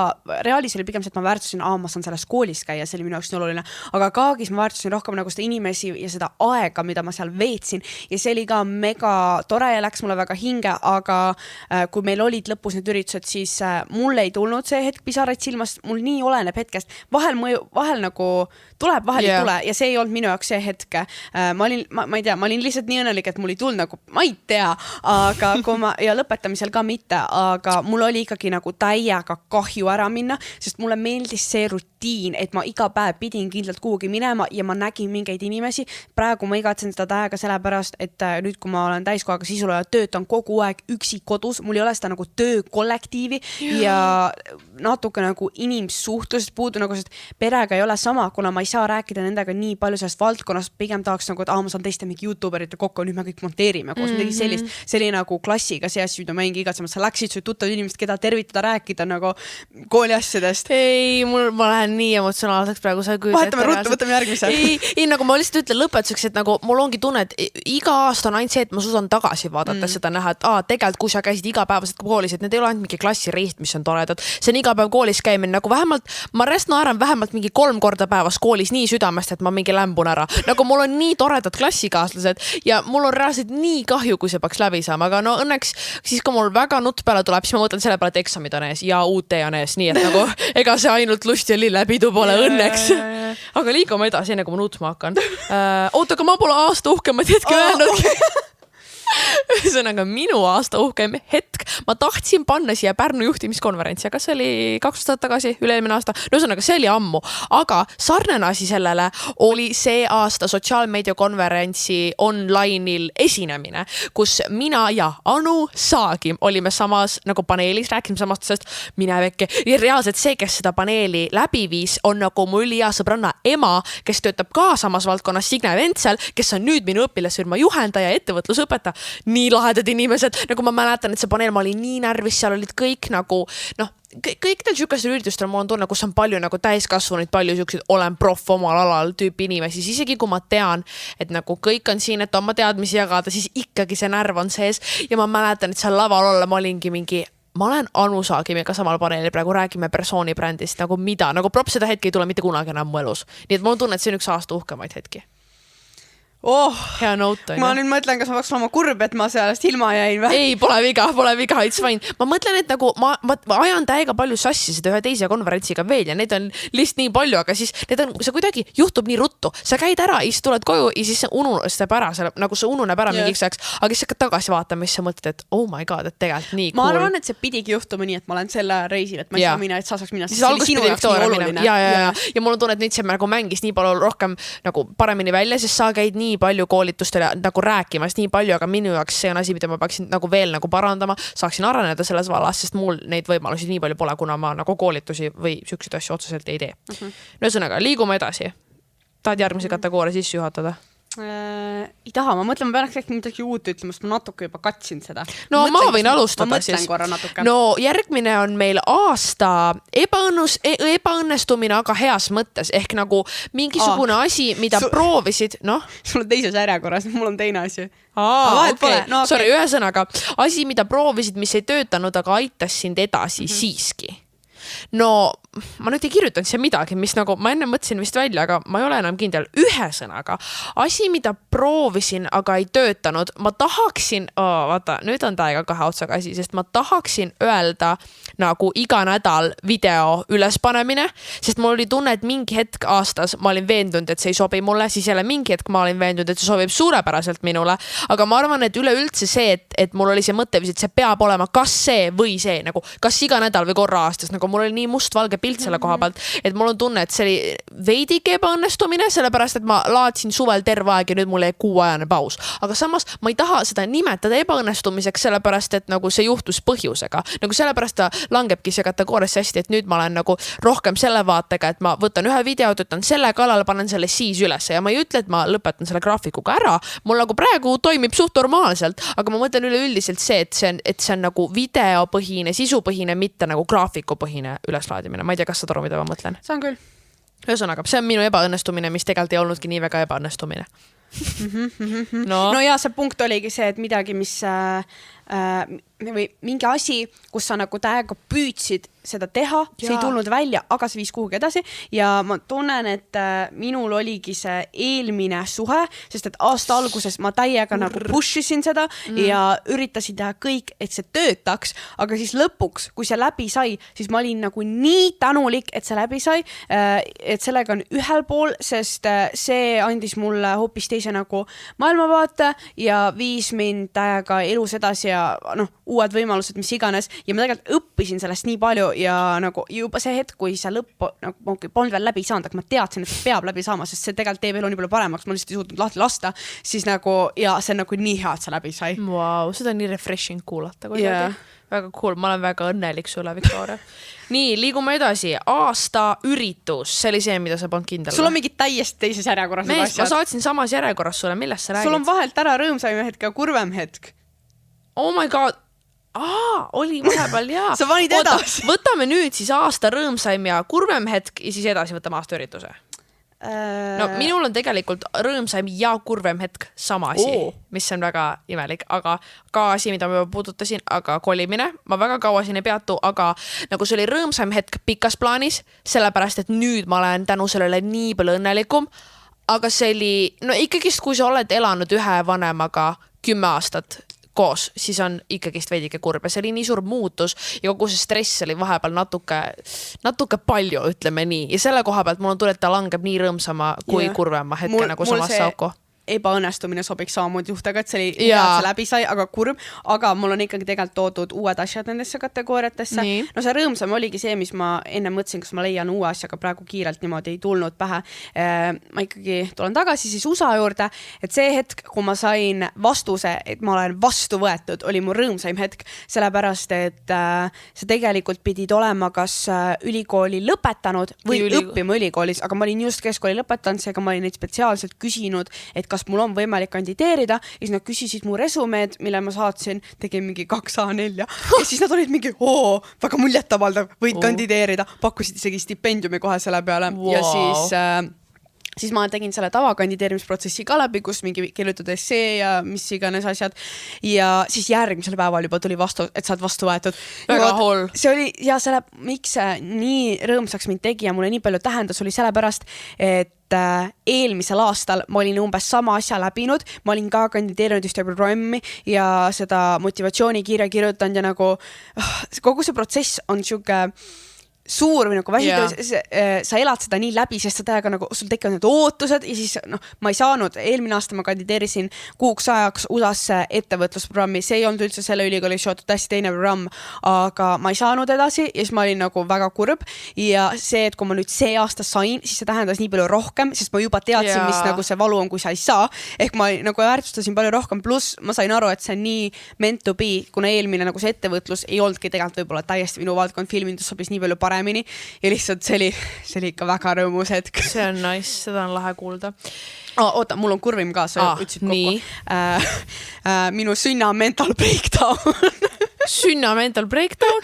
reaalis oli pigem see, et ma väärtusin, ma saan selles koolis käia, see oli minu jaoks nii oluline, aga Kaagis ma väärtusin rohkem nagu seda inimesi ja seda aega, mida ma seal veetsin ja see oli ka mega tore ja läks mulle väga hinge, aga kui meil olid lõpus need üritused, siis mul ei tulnud see hetk pisaraid silmast, mul nii oleneb hetkest, vahel nagu tuleb, vahel ei tule ja see ei olnud minu jaoks see hetk. Ma ei tea, ma olin lihtsalt nii õnnelik, et mul ei tulnud nagu ma ei tea, aga ja lõpetamisel ka mitte, aga mul oli ikkagi nagu täiega kahju ära minna, sest mulle meeldis see rutiin, et ma iga päev pidin kindlalt kuhugi minema ja ma nägin mingeid inimesi. Praegu ma igatsen seda täiega sellepärast, et nüüd, kui ma olen täiskohaga sisuloja, töötan kogu aeg üksi kodus, mul ei ole seda nagu töökollektiivi ja natuke nagu inimsuhtlusest puudu, nagu sest perega ei ole sama, kuna ma ei saa rääkida nendega nii palju sellest valdkonnast, pigem tahaks nagu, et ma saan teiste mingi YouTuberite kokku, nüüd me kõik monteerime koos midagi sellist, see oli nagu klassiga see asju, mida ma mingi igatsemas, sa läksid su tuttavad inimesed, keda tervitada, rääkida nagu kooli asjadest. Ei, ma lähen nii emotsionaalseks praegu, sa ei vahetame ruttu, võtame järgmise. Ei, nagu ma lihtsalt ütlen lõpetuseks, et nagu mul ongi tunne, et iga aasta on ainult see, et ma suudan tagasi vaadata seda näha, et tegelikult kui sa käisid igapäevaselt koolis, et need ei ole ainult mingi klassireist, mis on toredad, see on iga päev koolis käimine, nagu vähemalt, ma naeran vähemalt mingi 3 korda päevas koolis nii südamest, et ma mingi lämbun ära. Nagu mul on nii toredad klassikaaslased ja mul on reaalselt nii nii kahju, kui see peaks läbi saama, aga no õnneks siis, kui mul väga nutt peale tuleb, siis ma mõtlen selle peale, et eksamid on ees ja uut tee on ees, nii et nagu ega see ainult lust ja lillepidu pole õnneks. Aga liigume edasi, enne kui ma nutma hakkan. Oota, aga ma pole aasta uhkemaid hetke öelnud. Ühesõnaga minu aasta uhkem hetk. Ma tahtsin panna siia Pärnu juhtimiskonverentsi, aga see oli 2 aastat tagasi, üle-eelmine aasta. No ühesõnaga, see oli ammu. Aga sarnane asi sellele oli see aasta sotsiaalmeediakonverentsi online'il esinemine, kus mina ja Anu Saagim olime samas nagu paneelis, rääkisime samast asjast minevekke. Ja reaalselt see, kes seda paneeli läbi viis, on nagu mu ülihea sõbranna ema, kes töötab ka samas valdkonnas, Signe Ventsel, kes on nüüd minu õpilasfirma juhendaja ja ettevõtlusõpetaja. Nii lahedad inimesed, nagu ma mäletan, et see paneel, ma olin nii närvis, seal olid kõik nagu, noh, kõik need sükastel üritustel mul on tunne, kus on palju nagu täiskasvanuid, palju sükseid olen proff omal alal tüüpi inimesi, siis isegi kui ma tean, et nagu kõik on siin, et oma teadmisi jagada, siis ikkagi see närv on sees ja ma mäletan, et seal laval olla ma olingi mingi ma olen Anu Saagimiga samal paneelil, praegu räägime persooni brändist, nagu mida, nagu props seda hetke ei tule mitte kunagi enam mu elus. Nii et mul on tunne, et see on üks aasta uhkemaid hetki. Hea note on. Ma nüüd mõtlen, kas ma peaks olema kurb, et ma sellest ilma jäin või? Ei, pole viga, it's fine. Ma mõtlen, et nagu ma ajan täiega palju sassi seda ühe teise konverentsiga veel ja neid on lihtsalt nii palju, aga siis see kuidagi juhtub nii ruttu. Sa käid ära, siis tuled koju ja siis see unustab ära, nagu see ununeb ära mingiks ajaks, aga siis hakkad tagasi vaatama, siis sa mõtled, et oh my god, et tegelikult nii cool. Ma arvan, et see pidigi juhtuma nii, et ma olen selle reisil, et ma ei saa minna, et sa saaks minna. Siis alguses pidi Victoria minna. Ja mul on tunne, et nüüd see nagu mängis nii palju rohkem nagu paremini välja, sest sa käid nii palju koolitustele nagu rääkimas nii palju, aga minu jaoks see on asi, mida ma peaksin nagu veel nagu parandama, saaksin areneda selles vallas, sest mul neid võimalusi nii palju pole, kuna ma nagu koolitusi või sükseid asju otseselt ei tee. No ühesõnaga, liigume edasi. Tahad järgmise kategooria sisse juhatada? Ei taha, ma mõtlen, ma peaks äkki midagi uut ütlema, sest ma natuke juba katsin seda. No ma võin alustada siis. No järgmine on meil aasta ebaõnnestumine, aga heas mõttes, ehk nagu mingisugune asi, mida proovisid, noh. Sul on teises järjekorras, mul on teine asi. Okay. Sorry, ühesõnaga, asi, mida proovisid, mis ei töötanud, aga aitas sind edasi siiski. No ma nüüd ei kirjutanud siia midagi, mis nagu ma enne mõtlesin vist välja, aga ma ei ole enam kindel. Ühesõnaga, asi, mida proovisin, aga ei töötanud, ma tahaksin, vaata, nüüd on täiega 2 otsaga asi, sest ma tahaksin öelda nagu iga nädal video ülespanemine, sest mul oli tunne, et mingi hetk aastas ma olin veendunud, et see ei sobi mulle, siis jälle mingi hetk ma olin veendunud, et see sobib suurepäraselt minule, aga ma arvan, et üleüldse see, et mul oli see mõttevis, et see peab olema kas see või see, nagu kas iga nädal või korra aastas, nagu mul oli nii mustvalge pilt selle koha pealt, et mul on tunne, et see oli veidike ebaõnnestumine, sellepärast, et ma laadsin suvel terve aeg ja nüüd mul jäi 6-ajane paus. Aga samas ma ei taha seda nimetada ebaõnnestumiseks, sellepärast, et nagu see juhtus põhjusega. Nagu sellepärast ta langebki see kategooriasse hästi, et nüüd ma olen nagu rohkem selle vaatega, et ma võtan ühe video, töötan selle kallal, panen selle siis üles ja ma ei ütle, et ma lõpetan selle graafikuga ära. Mul nagu praegu toimib suht normaalselt, aga ma mõtlen üleüldiselt see, et see on nagu videopõhine, sisupõhine, mitte nagu graafikupõhine üleslaadimine. Ma ei tea, kas saad aru, mida ma mõtlen? Saan küll. Ühesõnaga, see on minu ebaõnnestumine, mis tegelikult ei olnudki nii väga ebaõnnestumine. No ja see punkt oligi see, et midagi, mis või mingi asi, kus sa nagu täiega püüdsid seda teha, see ei tulnud välja, aga see viis kuhugi edasi ja ma tunnen, et minul oligi see eelmine suhe, sest et aasta alguses ma täiega nagu pushisin seda ja üritasin teha kõik, et see töötaks, aga siis lõpuks, kui see läbi sai, siis ma olin nagu nii tänulik, et see läbi sai, et sellega on ühel pool, sest see andis mulle hoopis teise nagu maailmavaate ja viis mind täiega elus edasi ja noh, uued võimalused, mis iganes ja ma tegelikult õppisin sellest nii palju ja nagu juba see hetk, kui see lõpp nagu, polnud veel läbi saanud, aga ma teadsin, et see peab läbi saama, sest see tegelikult teeb elu nii palju paremaks, ma lihtsalt ei suutnud lahti lasta, siis nagu ja see on nagu nii hea, et see läbi sai. Wow, seda on nii refreshing kuulata. Väga cool, ma olen väga õnnelik sulle, Victoria. Nii, liigume edasi. Aasta üritus, see oli see, mida sa pannud kindel. Sul on mingi täiesti teises järjekorras. Ma saatsin samas järjekorras sulle, millest sa räägid? Sul on vahelt ära rõõmsaim hetk ja kurvem hetk. Oh my god. Oli vahepeal, jaa. Sa panid edasi. Võtame nüüd siis aasta rõõmsaim ja kurvem hetk ja siis edasi võtame aasta ürituse. No minul on tegelikult rõõmsaim ja kurvem hetk sama asi, mis on väga imelik, aga ka asi, mida ma juba puudutasin, aga kolimine, ma väga kaua siin ei peatu, aga nagu see oli rõõmsaim hetk pikas plaanis, sellepärast, et nüüd ma olen tänu sellele nii palju õnnelikum, aga see oli, no ikkagist, kui sa oled elanud ühe vanemaga 10 aastat koos, siis on ikkagist veidike kurb ja see oli nii suur muutus ja kogu see stress oli vahepeal natuke palju, ütleme nii. Ja selle koha pealt mul on tunne, et ta langeb nii rõõmsama kui kurvema hetke nagu samas Sauko. Ebaõnnestumine sobiks samamoodi juhtega, et see oli hea, et see läbi sai, aga kurb, aga mul on ikkagi tegelikult toodud uued asjad nendesse kategooriatesse. No see rõõmsam oligi see, mis ma enne mõtlesin, kas ma leian uue asja, aga praegu kiirelt niimoodi ei tulnud pähe. Ma ikkagi tulen tagasi siis USA juurde, et see hetk, kui ma sain vastuse, et ma olen vastu võetud, oli mu rõõmsaim hetk, sellepärast, et see tegelikult pidid olema kas ülikooli lõpetanud või õppima ülikoolis, aga ma olin just keskkooli lõpetanud, seega ma olin neid spetsiaalselt küsinud, et kas mul on võimalik kandideerida ja siis nad küsisid mu resumeed, mille ma saatsin, tegin mingi 2 A4 ja siis nad olid mingi, väga muljetavaldav, võid kandideerida, pakkusid isegi stipendiumi kohe selle peale ja siis ma tegin selle tavakandideerimisprotsessi ka läbi, kus mingi kirjutada essee ja mis iganes asjad ja siis järgmisel päeval juba tuli vastu, et sa oled vastu võetud. Väga hull. See oli ja miks see nii rõõmsaks mind tegi ja mulle nii palju tähendas, oli sellepärast, et eelmisel aastal ma olin umbes sama asja läbinud, ma olin ka kandideerinud ühte programmi ja seda motivatsioonikirja kirjutanud ja nagu kogu see protsess on siuke suur või nagu väsitav, sa elad seda nii läbi, sest sa täiega nagu, sul tekivad need ootused ja siis ma ei saanud, eelmine aasta ma kandideerisin kuuks ajaks USA-sse ettevõtlusprogrammi, see ei olnud üldse selle ülikooli seotud hästi teine programm, aga ma ei saanud edasi ja siis ma olin nagu väga kurb ja see, et kui ma nüüd see aasta sain, siis see tähendas nii palju rohkem, sest ma juba teadsin, mis nagu see valu on, kui sa ei saa, ehk ma nagu väärtustasin palju rohkem, pluss ma sain aru, et see on nii meant to be, kuna eelmine nagu see ettevõtlus ei olnudki tegelikult võib-olla täiesti minu valdkond, filmindus sobis nii palju paremini ja lihtsalt see oli ikka väga rõõmus hetk. See on nice, seda on lahe kuulda. Oota, mul on kurvim ka, sa ütlesid kokku. Minu sünna mental breakdown. Sünna mental breakdown?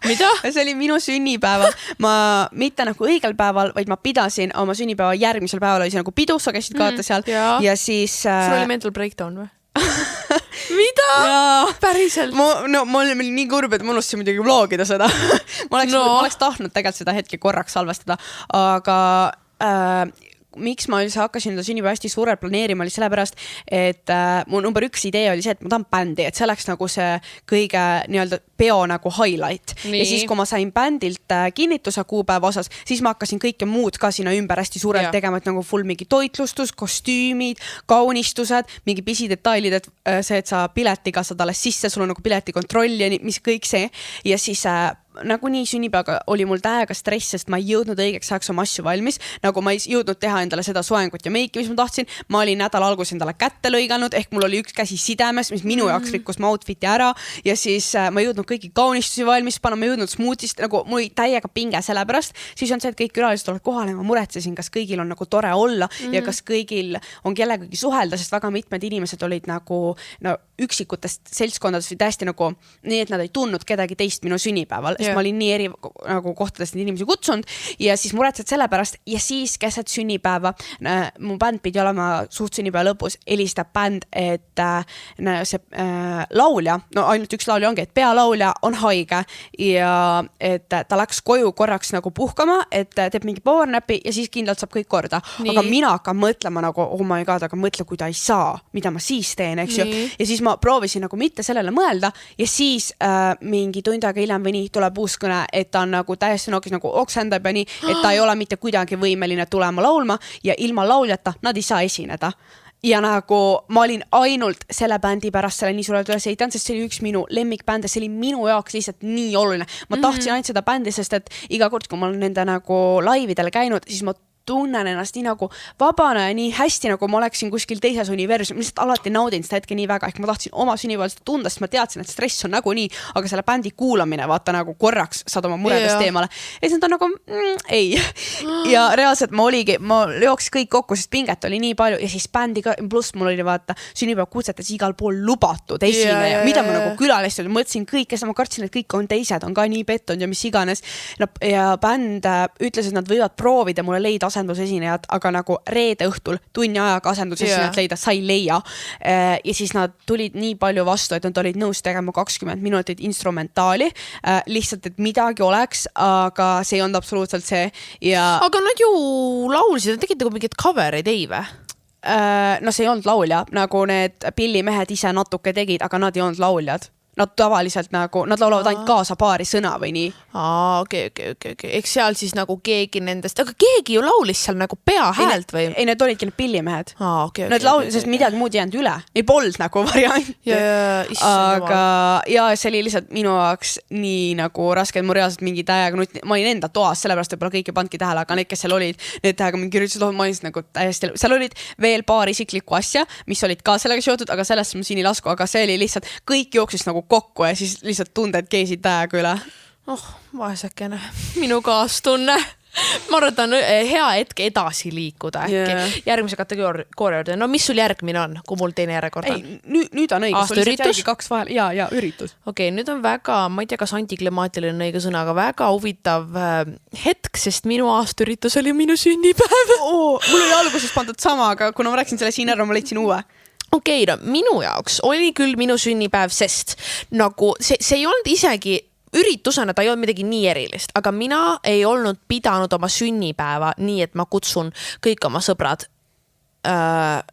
Mida? See oli minu sünnipäeval. Ma mitte nagu õigel päeval, vaid ma pidasin oma sünnipäeva järgmisel päeval oli see nagu pidu, sa käisid kaata seal ja siis... Sul oli mental breakdown või? Mida? Päriselt? Ma olin nii kurb, et ma unustasin muidugi vlogida seda. ma oleks tahtnud tegelikult seda hetke korraks salvestada, aga miks ma üldse hakkasin seda sünnipäeva hästi suurelt planeerima, oli sellepärast, et mu number 1 idee oli see, et ma tahan bändi, et see oleks nagu see kõige nii-öelda peo nagu highlight. Ja siis, kui ma sain bändilt kinnituse kuupäeva osas, siis ma hakkasin kõike muud ka sinna ümber hästi suurelt tegema, et nagu full mingi toitlustus, kostüümid, kaunistused, mingi pisidetailid, et see, et sa piletiga saad alles sisse, sul on nagu piletikontroll ja mis kõik see. Ja siis nagu nii sünnipäevaga oli mul täiega stress, sest ma ei jõudnud õigeks ajaks oma asju valmis, nagu ma ei jõudnud teha endale seda soengut ja meiki, mis ma tahtsin. Ma olin nädal algus endale kätte lõiganud, ehk mul oli üks käsi sidemes, mis minu jaoks rikkus ma outfiti ära ja siis ma ei jõudnud kõiki kaunistusi valmis panna, ma ei jõudnud smootist, nagu mul oli täiega pinge sellepärast. Siis on see, et kõik külalised tulevad kohale ja ma muretsesin, kas kõigil on nagu tore olla ja kas kõigil on kellegagi suhelda, sest väga mitmed inimesed olid nagu üksikutest seltskondadest või täiesti nagu nii, et nad ei tundnud kedagi teist minu sünnipäeval. Ma olin nii eri nagu kohtadest neid inimesi kutsunud ja siis muretsed selle pärast ja siis keset sünnipäeva, mu bänd pidi olema suht sünnipäeva lõpus, helistab bänd, et see laulja, no ainult üks laulja ongi, et pealaulja on haige ja et ta läks koju korraks nagu puhkama, et teeb mingi powernap'i ja siis kindlalt saab kõik korda. Aga mina hakkan mõtlema nagu, oh my god, aga mõtle, kui ta ei saa, mida ma siis teen, eks ju. Ja siis ma proovisin nagu mitte sellele mõelda ja siis mingi tund aega hiljem või nii tuleb uus kõne, et ta on nagu täiesti nookis nagu oksendab ja nii, et ta ei ole mitte kuidagi võimeline tulema laulma ja ilma lauljata nad ei saa esineda. Ja nagu ma olin ainult selle bändi pärast selle nii suurelt üles ehitanud, sest see oli üks minu lemmikbände, see oli minu jaoks lihtsalt nii oluline. Ma tahtsin ainult seda bändi, sest et iga kord, kui ma olen nende nagu laividele käinud, siis ma tunnen ennast nii nagu vabana ja nii hästi, nagu ma oleksin kuskil teises universum, lihtsalt alati naudin seda hetke nii väga, ehk ma tahtsin oma sünnipäeval seda tunda, sest ma teadsin, et stress on nagu nii, aga selle bändi kuulamine, vaata nagu korraks saad oma muredest eemale. Ja siis nad on nagu, ei. Ja reaalselt ma jooks kõik kokku, sest pinget oli nii palju ja siis bändi ka, pluss mul oli vaata sünnipäeva kutsetes igal pool lubatud esineja, mida ma nagu külalistele mõtlesin kõik, kes ma kartsin, et kõik on teised, on ka nii pettunud ja mis iganes. Ja bänd ütles, et nad võivad proovida mulle leida asendusesinejad, aga nagu reede õhtul tunni ajaga asendusesinejad leida, sa ei leia. Ja siis nad tulid nii palju vastu, et nad olid nõus tegema 20 minutit instrumentaali, lihtsalt, et midagi oleks, aga see ei olnud absoluutselt see. Ja... Aga nad ju laulsid, nad tegid nagu mingid coverid, ei või? no see ei olnud laulja, nagu need pillimehed ise natuke tegid, aga nad ei olnud lauljad. Nad tavaliselt nagu, nad laulavad ainult kaasa paari sõna või nii. Okei. Eks seal siis nagu keegi nendest, aga keegi ju laulis seal nagu peahäält või? Ei, need olidki need pillimehed. Nad sest midagi muud jäänud üle. Ei polnud nagu varianti. Aga ja see oli lihtsalt minu jaoks nii nagu raske, et mu reaalselt mingi täiega, ma olin enda toas, sellepärast võib-olla kõik ei pandki tähele, aga need, kes seal olid, need täiega mingi üritasid, ma olin nagu täiesti, seal olid veel paar isiklikku asja, mis olid ka sellega seotud, aga sellest ma siin ei lasku, aga see oli lihtsalt, kõik jooksis nagu kokku ja siis lihtsalt tunded keesid täiega üle. Vaesekene. Minu kaastunne. Ma arvan, et on hea hetk edasi liikuda äkki. Järgmise kategooria juurde. No mis sul järgmine on, kui mul teine järjekord on? Nüüd on õige. Aasta üritus? Kaks vahel. Ja üritus. Okei, nüüd on väga, ma ei tea, kas antiklimaatiline on õige sõna, aga väga huvitav hetk, sest minu aasta üritus oli minu sünnipäev. Mul oli alguses pandud sama, aga kuna ma rääkisin selle siin ära, ma leidsin uue. Okei, no minu jaoks oli küll minu sünnipäev, sest nagu see ei olnud isegi üritusena, ta ei olnud midagi nii erilist, aga mina ei olnud pidanud oma sünnipäeva nii, et ma kutsun kõik oma sõbrad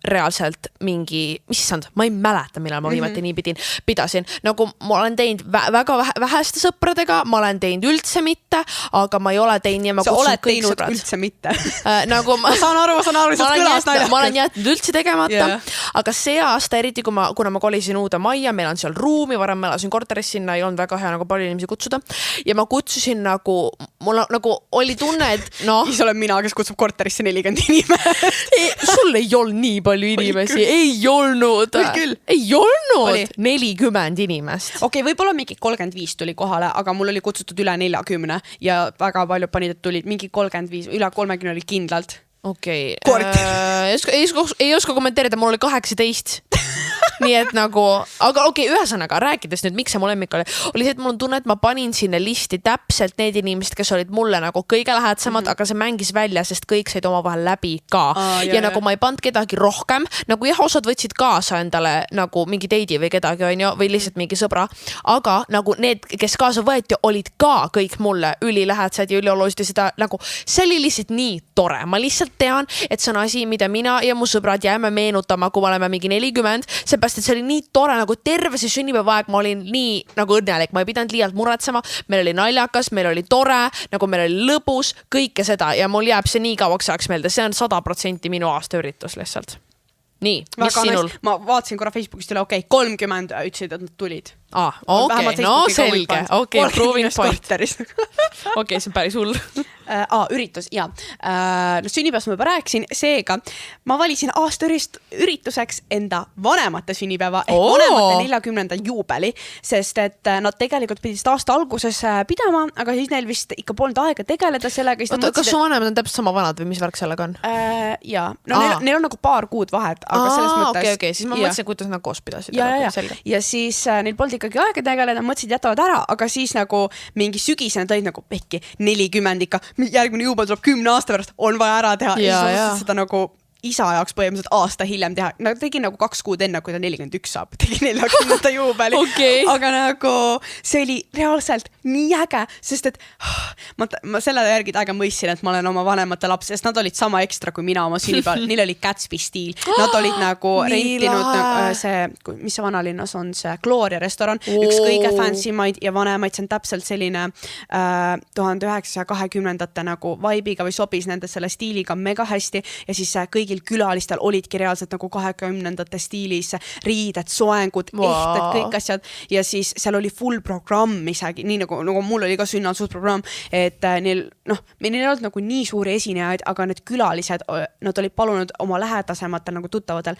reaalselt mingi, issand, ma ei mäleta, millal ma viimati nii pidasin. Nagu ma olen teinud väga väheste sõpradega, ma olen teinud üldse mitte, aga ma ei ole teinud nii, ma kutsun kõik sõbrad. Üldse mitte. Nagu ma saan aru, ma olen jätnud üldse tegemata, aga see aasta eriti, kuna ma kolisin uude majja, meil on seal ruumi, varem ma elasin korteris, sinna ei olnud väga hea nagu palju inimesi kutsuda ja ma kutsusin nagu, mul nagu oli tunne, et noh. Siis olen mina, kes kutsub korterisse 40 inimest. Sul ei olnud nii palju inimesi, ei olnud. Ei olnud 40 inimest. Okei, võib-olla mingi 35 tuli kohale, aga mul oli kutsutud üle 40 ja väga palju panid, et tulid mingi 35, üle 30 oli kindlalt. Okei. Ei oska kommenteerida, mul oli 18. Nii et nagu, aga okei, ühesõnaga rääkides nüüd, miks see mu lemmik oli see, et mul on tunne, et ma panin sinna listi täpselt need inimesed, kes olid mulle nagu kõige lähedsemad, aga see mängis välja, sest kõik said oma vahel läbi ka. Ja nagu ma ei pannud kedagi rohkem, nagu jah, osad võtsid kaasa endale nagu mingi teidi või kedagi on ju, või lihtsalt mingi sõbra, aga nagu need, kes kaasa võeti, olid ka kõik mulle ülilähedsed ja üliolulised ja seda nagu, see oli lihtsalt nii tore. Ma lihtsalt tean, et see on asi, mida mina ja mu sõbrad jääme meenutama, kui me oleme mingi 40, seepärast, et see oli nii tore, nagu terve see sünnipäeva aeg ma olin nii nagu õnnelik, ma ei pidanud liialt muretsema, meil oli naljakas, meil oli tore, nagu meil oli lõbus, kõike seda ja mul jääb see nii kauaks ajaks meelde, see on 100% minu aasta üritus lihtsalt. Nii, mis sinul? Ma vaatasin korra Facebookist üle, 30 ütlesid, et nad tulid. Okei, no selge. Okei, proving point. Okei, see on päris hull. Üritus, ja. No sünnipäevast ma juba rääkisin, seega ma valisin aasta ürituseks enda vanemate sünnipäeva ehk vanemate 40. juubeli, sest et nad tegelikult pidid aasta alguses pidama, aga siis neil vist ikka polnud aega tegeleda sellega. Kas su vanemad on täpselt sama vanad või mis värk sellega on? Jaa, no neil on nagu paar kuud vahet, aga selles mõttes... Okei, siis ma mõtlesin, kuidas nad koos pidasid. Ja siis neil polnud ikkagi aega tegeleda, mõtlesid jätavad ära, aga siis nagu mingi sügisena tõid nagu pekki 40 ikka, järgmine juubel tuleb 10 aasta pärast, on vaja ära teha ja siis seda nagu isa jaoks põhimõtteliselt aasta hiljem teha. Tegin nagu 2 kuud enne, kui ta 41 saab. Tegin 40. juubeli. Aga nagu see oli reaalselt nii äge, sest et ma selle järgi täiega mõistsin, et ma olen oma vanemate laps, sest nad olid sama ekstra kui mina oma sünnipäeval. Neil oli Gatsby stiil. Nad olid nagu rentinud see, mis see vanalinnas on, see Gloria restoran, üks kõige fancymaid ja vanemaid, see on täpselt selline 1920. nagu vaibiga või sobis nende selle stiiliga mega hästi ja siis kõigil külalistel olidki reaalselt nagu 20. stiilis riided, soengud, ehted, kõik asjad ja siis seal oli full programm isegi, nii nagu mul oli ka sünnal suur programm, et neil ei olnud nagu nii suuri esinejaid, aga need külalised, nad olid palunud oma lähedasematel nagu tuttavatel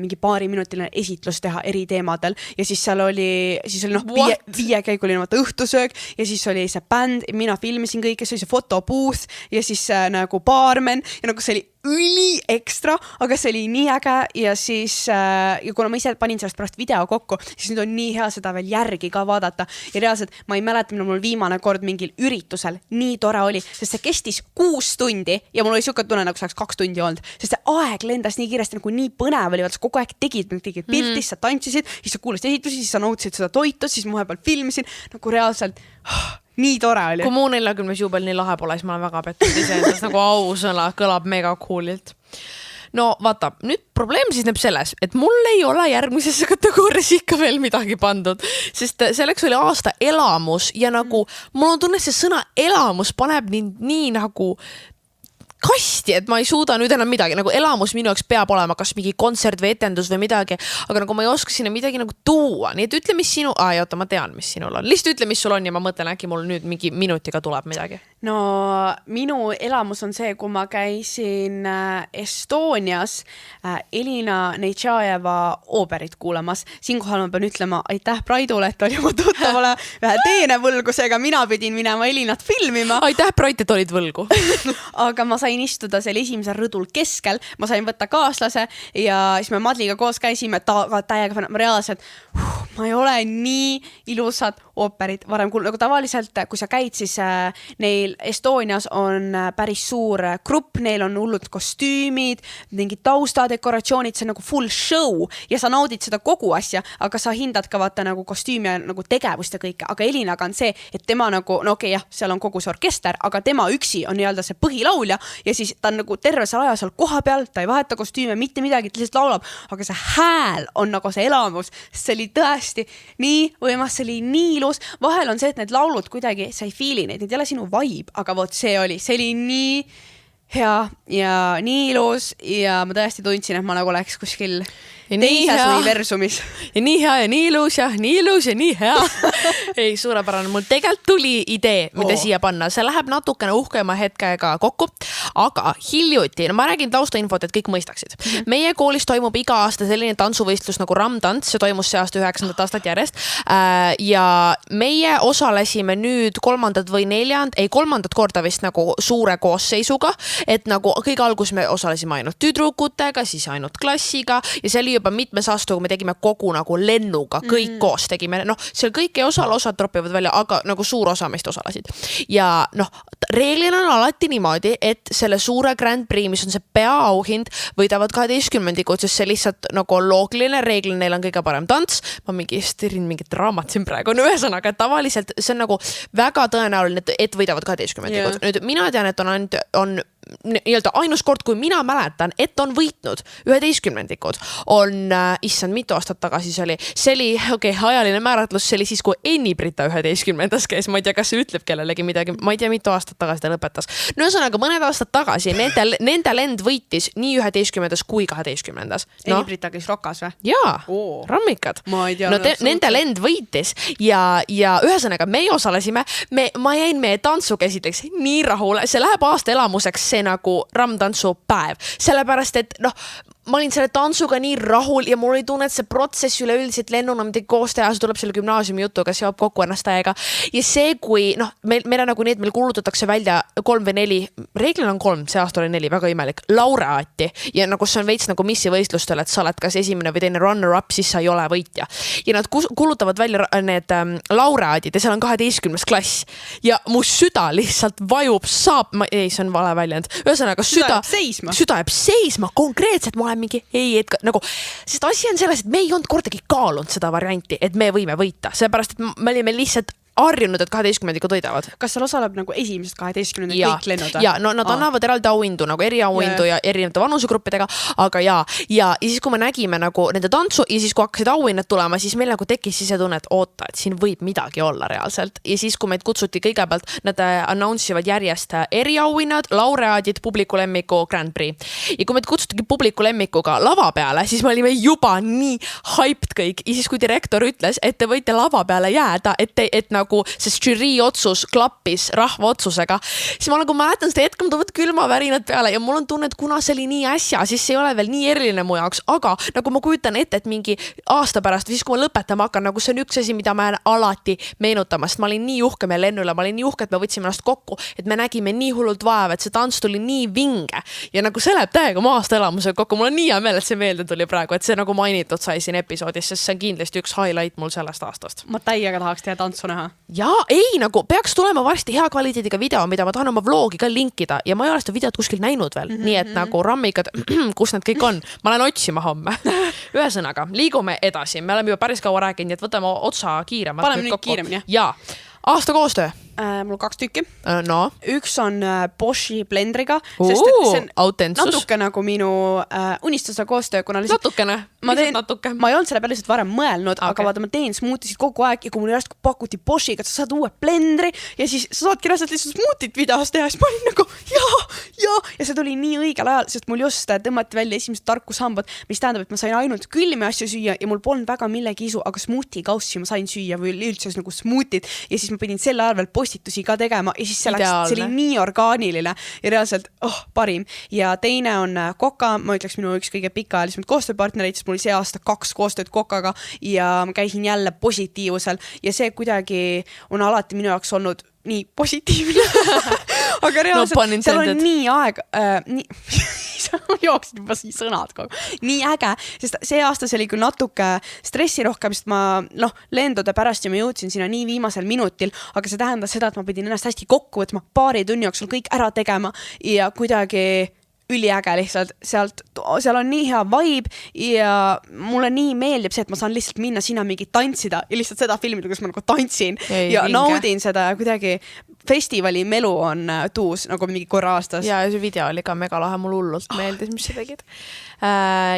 mingi paariminutiline esitlus teha eri teemadel ja siis seal oli 5 käigu oli õhtusöög ja siis oli see bänd, mina filmisin kõike, see oli see fotobooth ja siis nagu baarmen ja nagu see oli üli ekstra, aga see oli nii äge ja siis, ja kuna ma ise panin sellest pärast video kokku, siis nüüd on nii hea seda veel järgi ka vaadata ja reaalselt ma ei mäleta, mul viimane kord mingil üritusel nii tore oli, sest see kestis 6 tundi ja mul oli siuke tunne, nagu see oleks 2 tundi olnud, sest see aeg lendas nii kiiresti, nagu nii põnev oli, sa kogu aeg tegid piltis, sa tantsisid, siis sa kuulasid esitusi, siis sa nautisid seda toitu, siis ma vahepeal filmisin, nagu reaalselt nii tore oli. Kui mu 40. juubel nii lahe pole, siis ma olen väga pettud iseendas, nagu ausõna kõlab mega coolilt. no vaata, nüüd probleem siis näeb selles, et mul ei ole järgmisesse kategoorias ikka veel midagi pandud, sest selleks oli aasta elamus ja nagu mul on tunne, see sõna elamus paneb nii nagu kasti, et ma ei suuda nüüd enam midagi, nagu elamus minu jaoks peab olema kas mingi kontsert või etendus või midagi, aga nagu ma ei oska sinna midagi nagu tuua, nii et ütle, mis sinu, oota, ma tean, mis sinul on, lihtsalt ütle, mis sul on ja ma mõtlen, äkki mul nüüd mingi minutiga tuleb midagi. No minu elamus on see, kui ma käisin Estonias Elina Neitšajeva ooperit kuulamas. Siinkohal ma pean ütlema aitäh Praidule, et oli oma tuttavale ühe teenevõlgusega, mina pidin minema Elinat filmima. Aitäh Prait, et olid võlgu. Aga ma sain istuda seal esimesel rõdul keskel, ma sain võtta kaaslase ja siis me Madliga koos käisime täiega reaalselt, ma ei ole nii ilusad ooperid varem kuulnud, nagu tavaliselt, kui sa käid, siis neil Estonias on päris suur grupp, neil on hullud kostüümid, mingid taustadekoratsioonid, see on nagu full show ja sa naudid seda kogu asja, aga sa hindad ka vaata nagu kostüümi ja nagu tegevust ja kõike, aga Elinaga on see, et tema nagu, no okei, jah, seal on kogu see orkester, aga tema üksi on nii-öelda see põhilaulja ja siis ta on nagu terve see aja seal koha peal, ta ei vaheta kostüüme, mitte midagi, ta lihtsalt laulab, aga see hääl on nagu see elamus, see oli tõesti nii võimas, see oli nii ilus. Vahel on see, et need laulud kuidagi, sa ei fiili neid ei ole sinu vibe, aga vot see oli nii hea ja nii ilus ja ma tõesti tundsin, et ma nagu oleks kuskil teises universumis. Ja nii hea ja nii ilus ja nii hea. Ei, suurepärane. Mul tegelikult tuli idee, mida siia panna. See läheb natukene uhkema hetkega kokku, aga hiljuti, no ma räägin taustainfot, et kõik mõistaksid. Meie koolis toimub iga aasta selline tantsuvõistlus nagu Ram-tants, see toimus see aasta 9. aastat järjest. Ja meie osalesime nüüd kolmandat korda vist nagu suure koosseisuga, et nagu kõige algus me osalesime ainult tüdrukutega, siis ainult klassiga ja see oli juba mitmes aasta, kui me tegime kogu nagu lennuga, kõik koos tegime, noh, seal kõik ei osale, osad tropivad välja, aga nagu suur osa meist osalesid. Ja noh, reeglina on alati niimoodi, et selle suure Grand Prix, mis on see peaauhind, võidavad 12-ndikud, sest see lihtsalt nagu on loogiline, reeglina neil on kõige parem tants, ma stirin mingit raamat siin praegu, no ühesõnaga, et tavaliselt see on nagu väga tõenäoline, et võidavad 12-ndikud. Nüüd mina tean, et on nii-öelda ainus kord, kui mina mäletan, et on võitnud 11-ndikud, on, issand, mitu aastat tagasi see oli, ajaline määratlus, see oli siis, kui Enni-Brita 11-ndas käis, ma ei tea, kas see ütleb kellelegi midagi, ma ei tea, mitu aastat tagasi ta lõpetas. No ühesõnaga, mõned aastad tagasi nende lend võitis nii 11-ndas kui 12-ndas. Enni-Brita käis Rokas või? Jaa, rammikad. No nende lend võitis ja ühesõnaga, meie osalesime, ma jäin meie tantsukäsiteks nii rahule, see läheb aasta elamuseks see nagu Ram-tantsu päev, sellepärast et noh, ma olin selle tantsuga nii rahul ja mul oli tunne, et see protsess üleüldiselt lennuna midagi koos teha, see tuleb selle gümnaasiumi jutuga, seob kokku ennast täiega. Ja see, kui noh, meil on nagu nii, et meil kuulutatakse välja 3 või 4, reeglina on 3, see aasta oli 4, väga imelik, laureaati. Ja nagu see on veits nagu missivõistlustel, et sa oled kas esimene või teine runner-up, siis sa ei ole võitja. Ja nad kuulutavad välja need laureaadid ja seal on 12. klass. Ja mu süda lihtsalt vajub, ei, see on vale väljend. Ühesõnaga, süda jääb seisma konkreetselt, ma mingi, ei, et nagu, sest asi on selles, et me ei olnud kordagi kaalunud seda varianti, et me võime võita, seepärast, et me olime lihtsalt harjunud, et 12-ndikud võidavad. Kas seal osaleb nagu esimesed 12-ndid kõik lennud? Ja, no nad annavad eraldi auhindu, nagu eriauhindu ja erinevate vanusegruppidega, aga ja siis kui me nägime nagu nende tantsu ja siis kui hakkasid auhinnad tulema, siis meil nagu tekkis sisetunne, et oota, et siin võib midagi olla reaalselt. Ja siis kui meid kutsuti kõigepealt, nad announce ivad järjest eriauhinnad, laureaadid, publiku lemmiku Grand Prix. Ja kui meid kutsutigi publiku lemmikuga lava peale, siis me olime juba nii hyped kõik. Ja siis kui direktor ütles, et te võite lava peale jääda, et nagu see žürii otsus klappis rahva otsusega, siis ma nagu mäletan seda hetke, ma tulevad külmavärinad peale ja mul on tunne, et kuna see oli nii äsja, siis see ei ole veel nii eriline mu jaoks, aga nagu ma kujutan ette, et mingi aasta pärast, siis kui ma lõpetama hakkan, nagu see on üks asi, mida ma jään alati meenutama, sest ma olin nii uhke meie lennule, ma olin nii uhke, et me võtsime ennast kokku, et me nägime nii hullult vaeva, et see tants tuli nii vinge ja nagu see läheb täiega oma aasta elamusega kokku. Mul on nii hea meel, et see meelde tuli praegu, et see nagu mainitud sai siin episoodis, sest see on kindlasti üks highlight mul sellest aastast. Ma täiega tahaks teha tantsu näha. Ja ei, nagu peaks tulema varsti hea kvaliteediga video, mida ma tahan oma vlogi ka linkida ja ma ei ole seda videot kuskil näinud veel. Nii et nagu rammikad, kus need kõik on? Ma lähen otsima homme. Ühesõnaga, liigume edasi. Me oleme juba päris kaua rääkinud, et võtame otsa kiiremalt. Paneme nüüd kiiremini. Ja, aasta koostöö. Mul 2 tükki. No. Üks on Boschi blendriga, sest et see on autentsus. natuke nagu minu unistuse koostöö, kuna lihtsalt Natukene. ma ei olnud selle peale lihtsalt varem mõelnud, aga vaata, ma teen smuutisid kogu aeg ja kui mulle järsku pakuti Boschiga, et sa saad uue blendri ja siis sa saadki lihtsalt smuutit videos teha, siis ma olin nagu ja see tuli nii õigel ajal, sest mul just tõmmati välja esimesed tarkushambad, mis tähendab, et ma sain ainult külmi asju süüa ja mul polnud väga millegi isu, aga smuutikaussi ma sain süüa või üldse nagu smuutit ja siis ma pidin selle ajal veel postitusi ka tegema ja siis see oli nii orgaaniline ja reaalselt parim. Ja teine on Koka, ma ütleks minu üks kõige pikaajalisemaid koostööpartnereid, sest mul oli see aasta 2 koostööd Kokaga ja ma käisin jälle positiivusel ja see kuidagi on alati minu jaoks olnud nii positiivne aga reaalselt seal on nii aeg jooksid juba sõnad kogu. Nii äge, sest see aasta see oli küll natuke stressirohkem, sest ma lendude pärast ja ma jõudsin sinna nii viimasel minutil, aga see tähendas seda, et ma pidin ennast hästi kokku võtma, 2 tunni jooksul kõik ära tegema ja kuidagi üliäge lihtsalt, seal on nii hea vibe ja mulle nii meeldib see, et ma saan lihtsalt minna sinna mingi tantsida ja lihtsalt seda filmida, kus ma nagu tantsin ja naudin seda ja kuidagi festivali melu on tuus nagu mingi korra aastas. Ja see video oli ka mega lahe, mul hullult meeldis, mis sa tegid.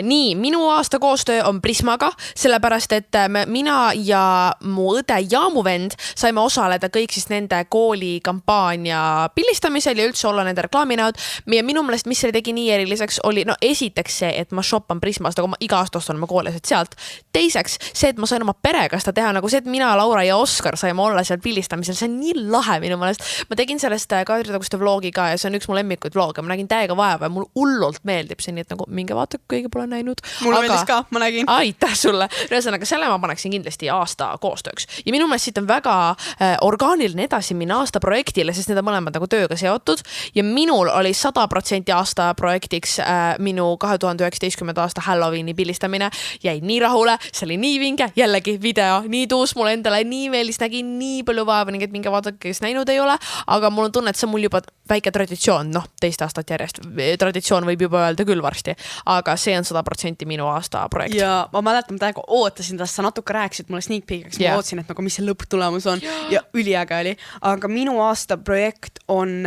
Nii, minu aasta koostöö on Prismaga, sellepärast, et mina ja mu õde ja mu vend saime osaleda kõik siis nende kooli kampaania pildistamisel ja üldse olla nende reklaaminäod. Ja minu meelest, mis see tegi nii eriliseks, oli esiteks see, et ma shoppan Prismast, aga ma iga aasta ostan oma kooliased sealt. Teiseks, see, et ma sain oma perega seda teha, nagu see, et mina, Laura ja Oskar saime olla seal pildistamisel, see on nii lahe minu meelest. Ma tegin sellest Kadri Taguste vlogi ka ja see on üks mu lemmikuid vlooge, ma nägin täiega vaeva ja mul hullult meeldib see, nii et nagu minge vaata, kõige pole näinud. Mulle meeldis ka, ma nägin. Aitäh sulle. Ühesõnaga, selle ma paneksin kindlasti aasta koostööks. Ja minu meelest siit on väga orgaaniline edasi minna aasta projektile, sest need on mõlemad nagu tööga seotud ja minul oli 100% aasta projektiks minu 2019. aasta Halloweeni pildistamine. Jäi nii rahule, see oli nii vinge, jällegi video, nii tuus mulle endale, nii meeldis, nägin nii palju vaeva, ning et minge vaadake, kes näinud ei ole, aga mul on tunne, et see on mul juba väike traditsioon, teist aastat järjest. Traditsioon võib juba öelda küll varsti, aga see on 100% minu aasta projekt. Ja ma mäletan, ma täiega ootasin tast, sa natuke rääkisid mulle sneak peekiks, ma ootasin, et nagu mis see lõpptulemus on ja üliäge oli. Aga minu aasta projekt on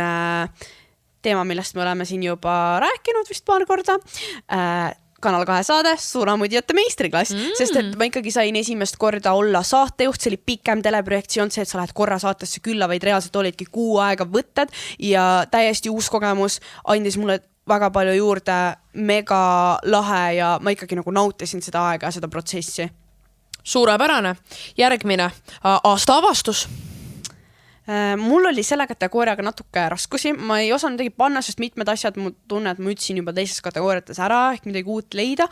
teema, millest me oleme siin juba rääkinud vist paar korda. Kanal 2 saade Suuramudijate meistriklass, sest et ma ikkagi sain esimest korda olla saatejuht, see oli pikem teleprojektsioon, see, et sa lähed korra saatesse külla, vaid reaalselt olidki 6 aega võtted ja täiesti uus kogemus andis mulle väga palju juurde, mega lahe ja ma ikkagi nagu nautisin seda aega ja seda protsessi. Suurepärane. Järgmine aasta avastus. Mul oli selle kategooriaga natuke raskusi, ma ei osanud midagi panna, sest mitmed asjad mu tunne, et ma ütlesin juba teises kategooriates ära, ehk midagi uut leida,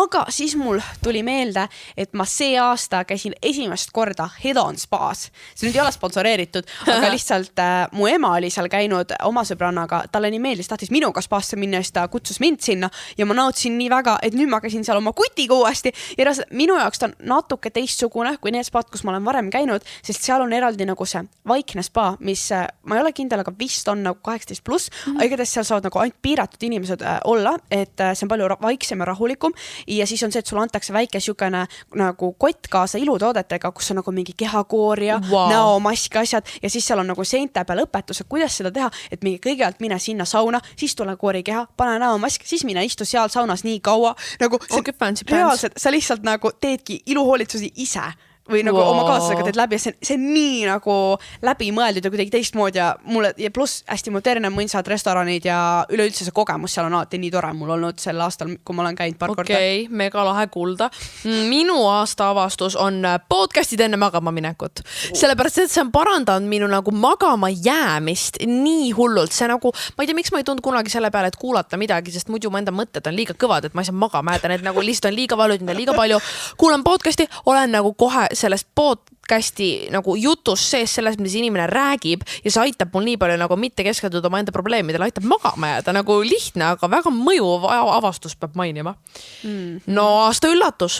aga siis mul tuli meelde, et ma see aasta käisin esimest korda Head on Spaas. See nüüd ei ole sponsoreeritud, aga lihtsalt mu ema oli seal käinud oma sõbrannaga, talle nii meeldis, tahtis minuga spaasse minna ja ta kutsus mind sinna ja ma nautisin nii väga, et nüüd ma käisin seal oma kutiga uuesti ja minu jaoks ta on natuke teistsugune kui need spaad, kus ma olen varem käinud, sest seal on eraldi nagu see vaikne spa, mis ma ei ole kindel, aga vist on nagu 18+, aga igatahes seal saavad nagu ainult piiratud inimesed olla, et see on palju vaiksem ja rahulikum ja siis on see, et sulle antakse väike siukene nagu kott kaasa ilutoodetega, kus on nagu mingi kehakoor ja näomask asjad ja siis seal on nagu seinte peal õpetused, kuidas seda teha, et mingi kõigepealt mine sinna sauna, siis tule koori keha, pane näomask, siis mine istu seal saunas nii kaua, nagu reaalselt, sa lihtsalt nagu teedki iluhoolitsusi ise või nagu oma kaaslasega teed läbi ja see on nii nagu läbi mõeldud ja kuidagi teistmoodi ja mulle ja pluss hästi modernne mõnsad restoranid ja üleüldse see kogemus seal on alati nii tore mul olnud sel aastal, kui ma olen käinud paar korda. Okei, mega lahe kuulda. Minu aasta avastus on podcastid enne magama minekut. Sellepärast, et see on parandanud minu nagu magama jäämist nii hullult. See nagu, ma ei tea, miks ma ei tundnud kunagi selle peale, et kuulata midagi, sest muidu mu enda mõtted on liiga kõvad, et ma ei saa magama jääda, need nagu lihtsalt on liiga valunud, liiga palju. Kuulan podcasti, olen nagu kohe sellest podcasti nagu jutus sees selles, mis inimene räägib ja see aitab mul nii palju nagu mitte keskenduda oma enda probleemidele, aitab magama jääda nagu lihtne, aga väga mõjuv avastus peab mainima. No aasta üllatus.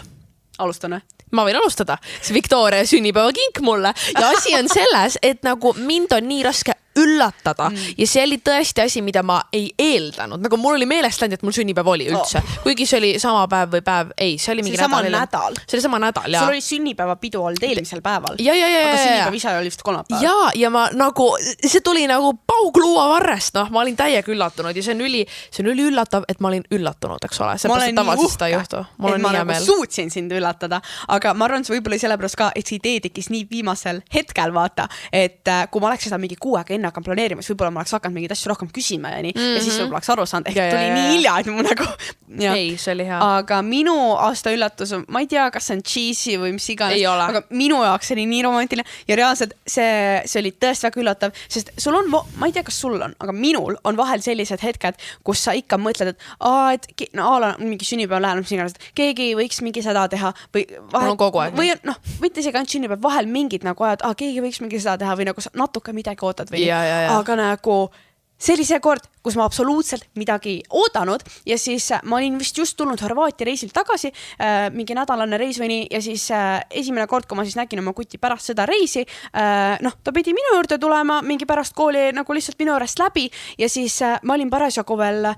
Alustane. Ma võin alustada. See Victoria sünnipäeva kink mulle ja asi on selles, et nagu mind on nii raske üllatada ja see oli tõesti asi, mida ma ei eeldanud, nagu mul oli meelest läinud, et mul sünnipäev oli üldse, kuigi see oli sama päev või päev, ei, see oli mingi nädal. See oli sama nädal, ja. Sul oli sünnipäevapidu olnud eelmisel päeval. Ja. Aga sünnipäev ise oli vist kolmapäeval. Ja ma nagu, see tuli nagu paugluua varrest, ma olin täiega üllatunud ja see on üli üllatav, et ma olin üllatunud, eks ole, see tavaliselt seda ei juhtu. Ma nagu suutsin sind üllatada, aga ma arvan, see võib-olla sellepärast ka, et see idee tekkis nii viimasel hetkel, vaata, et kui ma oleks seda mingi 6 aega enne hakanud planeerima, siis võib-olla ma oleks hakanud mingeid asju rohkem küsima ja nii, ja siis võib-olla oleks aru saanud, ehk tuli nii hilja, et mu nagu... Ei, see oli hea. Aga minu aasta üllatus, ma ei tea, kas see on cheesy või mis iganes, aga minu jaoks oli nii romantiline ja reaalselt see oli tõesti väga üllatav, sest sul on, ma ei tea, kas sul on, aga minul on vahel sellised hetked, kus sa ikka mõtled, et mingi sünnipäev läheb, mis iganes, keegi võiks mingi seda teha või vahel, või mitte isegi ainult sünnipäev, vahel mingid nagu ajad, keegi võiks mingi seda teha või nagu natuke midagi ootad või aga nagu see oli see kord, kus ma absoluutselt midagi oodanud ja siis ma olin vist just tulnud Horvaatia reisilt tagasi, mingi nädalane reis või nii ja siis esimene kord, kui ma siis nägin oma kuti pärast seda reisi, ta pidi minu juurde tulema mingi pärast kooli nagu lihtsalt minu juurest läbi ja siis ma olin parasjagu veel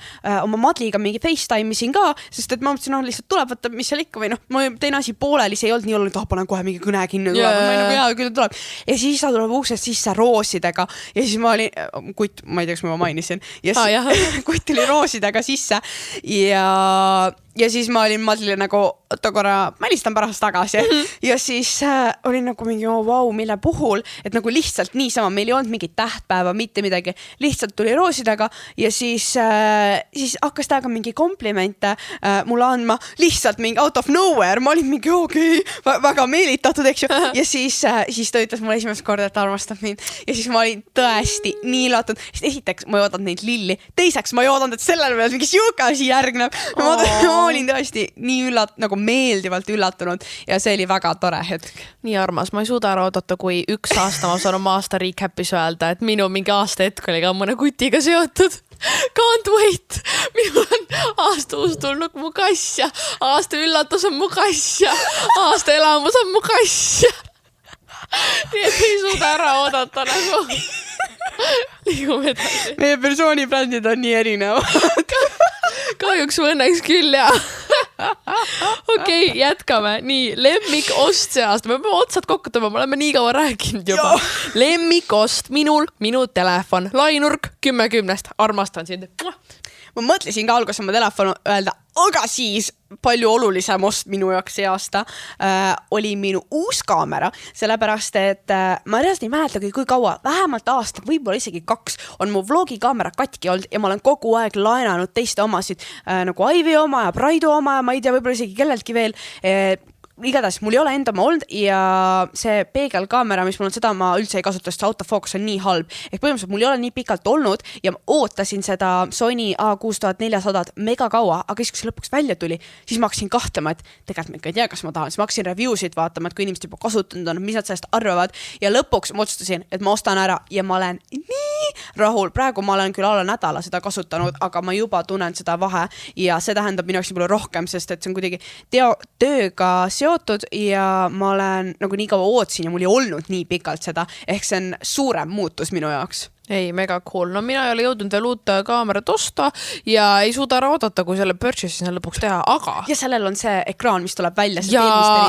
oma Madliga mingi FaceTime isin ka, sest et ma mõtlesin, lihtsalt tuleb, võtta, mis seal ikka või ma teine asi pooleli, see ei olnud nii oluline, et panen kohe mingi kõne kinni ja küll tuleb ja siis ta tuleb uksest sisse roosidega ja siis ma olin, kutt, ma ei tea, kas ma mainisin ja kutt tuli roosidega sisse ja siis ma olin Madlile nagu, oota korra, ma helistan pärast tagasi ja siis olin nagu mingi vau, mille puhul, et nagu lihtsalt niisama, meil ei olnud mingit tähtpäeva, mitte midagi, lihtsalt tuli roosidega ja siis hakkas täiega mingi komplimente mulle andma, lihtsalt mingi out of nowhere, ma olin mingi okei, väga meelitatud, eks ju, ja siis ta ütles mulle esimest korda, et ta armastab mind ja siis ma olin tõesti nii üllatunud, sest esiteks ma ei oodanud neid lilli, teiseks ma ei oodanud, et sellel veel mingi siuke asi järgneb, ma olin tõesti nii nagu meeldivalt üllatunud ja see oli väga tore hetk. Nii armas, ma ei suuda ära oodata, kui 1 aasta ma saan oma aasta recap'is öelda, et minu mingi aasta hetk oli ka mõne kutiga seotud. Can't wait! Minul on aasta uus tulnud mu kass ja aasta üllatus on mu kass ja aasta elamus on mu kass ja nii et ei suuda ära oodata nagu. Liigume edasi. Meie persoonibrändid on nii erinevad. Kahjuks või õnneks küll, ja. Okei, jätkame. Nii, lemmikost see aasta. Me peame otsad kokkutama, me oleme nii kaua rääkinud juba. Lemmikost minul, minu telefon. Lainurk 10/10. Armastan sind. Ma mõtlesin ka alguses oma telefonu öelda, aga siis palju olulisem ost minu jaoks see aasta oli minu uus kaamera, sellepärast et ma reaalselt ei mäletagi, kui kaua, vähemalt aasta, võib-olla isegi 2 on mu vlogi kaamera katki olnud ja ma olen kogu aeg laenanud teiste omasid nagu Aivi oma ja Praidu oma ja ma ei tea, võib-olla isegi kelleltki veel. Igatahes mul ei ole enda oma olnud ja see peegelkaamera, mis mul on, seda ma üldse ei kasuta, sest autofookus on nii halb. Ehk põhimõtteliselt mul ei ole nii pikalt olnud ja ma ootasin seda Sony A6400 mega kaua, aga siis kui see lõpuks välja tuli, siis ma hakkasin kahtlema, et tegelikult ma ikka ei tea, kas ma tahan. Siis ma hakkasin review'sid vaatama, et kui inimesed juba kasutanud on, mis nad sellest arvavad ja lõpuks ma otsustasin, et ma ostan ära ja ma olen nii rahul. Praegu ma olen küll alla nädala seda kasutanud, aga ma juba tunnen seda vahe ja see tähendab minu jaoks nii palju rohkem, sest et see on kuidagi tööga seotud ja ma olen nagu nii kaua ootsin ja mul ei olnud nii pikalt seda, ehk see on suurem muutus minu jaoks. Ei, mega cool. No mina ei ole jõudnud veel uut kaamerat osta ja ei suuda ära oodata, kui selle purchase'ina lõpuks teha, aga... Ja sellel on see ekraan, mis tuleb välja.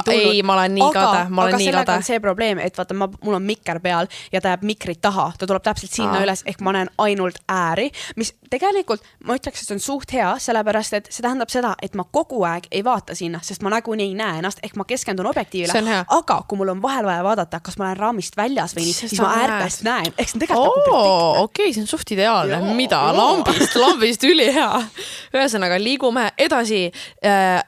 Ei, ma olen nii kade. Aga sellega on see probleem, et vaata, mul on mikker peal ja ta jääb mikrit taha. Ta tuleb täpselt sinna üles, ehk ma näen ainult ääri, mis tegelikult, ma ütleks, et see on suht hea, sellepärast, et see tähendab seda, et ma kogu aeg ei vaata sinna, sest ma nagunii ei näe ennast, ehk ma keskendun objektiivile. Aga kui mul on vahel vaja vaadata, kas ma olen raamist väljas või nii, siis ma äärpest näen. Ehk see on tegelikult okei, see on suht ideaalne. Mida? Lambist üli hea. Ühesõnaga, liigume edasi.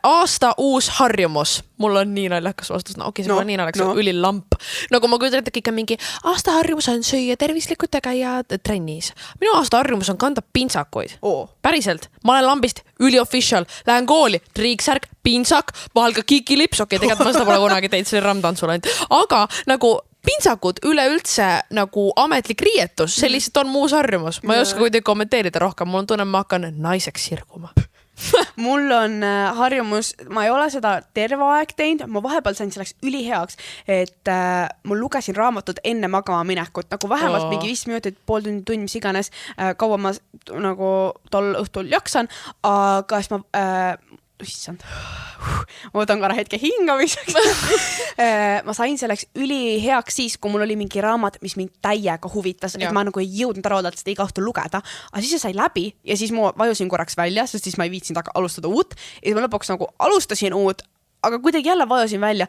Aasta uus harjumus. Mul on nii naljakas vastus. Okei, see on nii naljakas üli lamp. Nagu ma kujutan, et ikka mingi aasta harjumus on süüa tervislikult ja käia trennis. Minu aasta harjumus on kanda pintsakuid. Päriselt. Ma olen lambist üli official. Lähen kooli, triiksärk, pintsak, vahel ka kikilips. Okei, tegelikult ma seda pole kunagi teinud, see oli rammtantsul ainult. Aga nagu pintsakud üleüldse nagu ametlik riietus, see lihtsalt on muus harjumus. Ma ei oska kuidagi kommenteerida rohkem, mul on tunne, ma hakkan naiseks sirguma. mul on harjumus, ma ei ole seda terve aeg teinud, ma vahepeal sain selleks üliheaks, et mul lugesin raamatut enne magama minekut, nagu vähemalt mingi 5 minutit, pool tundi, tund, mis iganes, kaua ma nagu tol õhtul jaksan, aga siis issand, ma võtan korra hetke hingamiseks. Ma sain selleks üliheaks siis, kui mul oli mingi raamat, mis mind täiega huvitas, et ma nagu ei jõudnud ära oodata seda iga õhtu lugeda, aga siis see sai läbi ja siis ma vajusin korraks välja, sest siis ma ei viitsinud alustada uut ja siis ma lõpuks nagu alustasin uut, aga kuidagi jälle vajusin välja.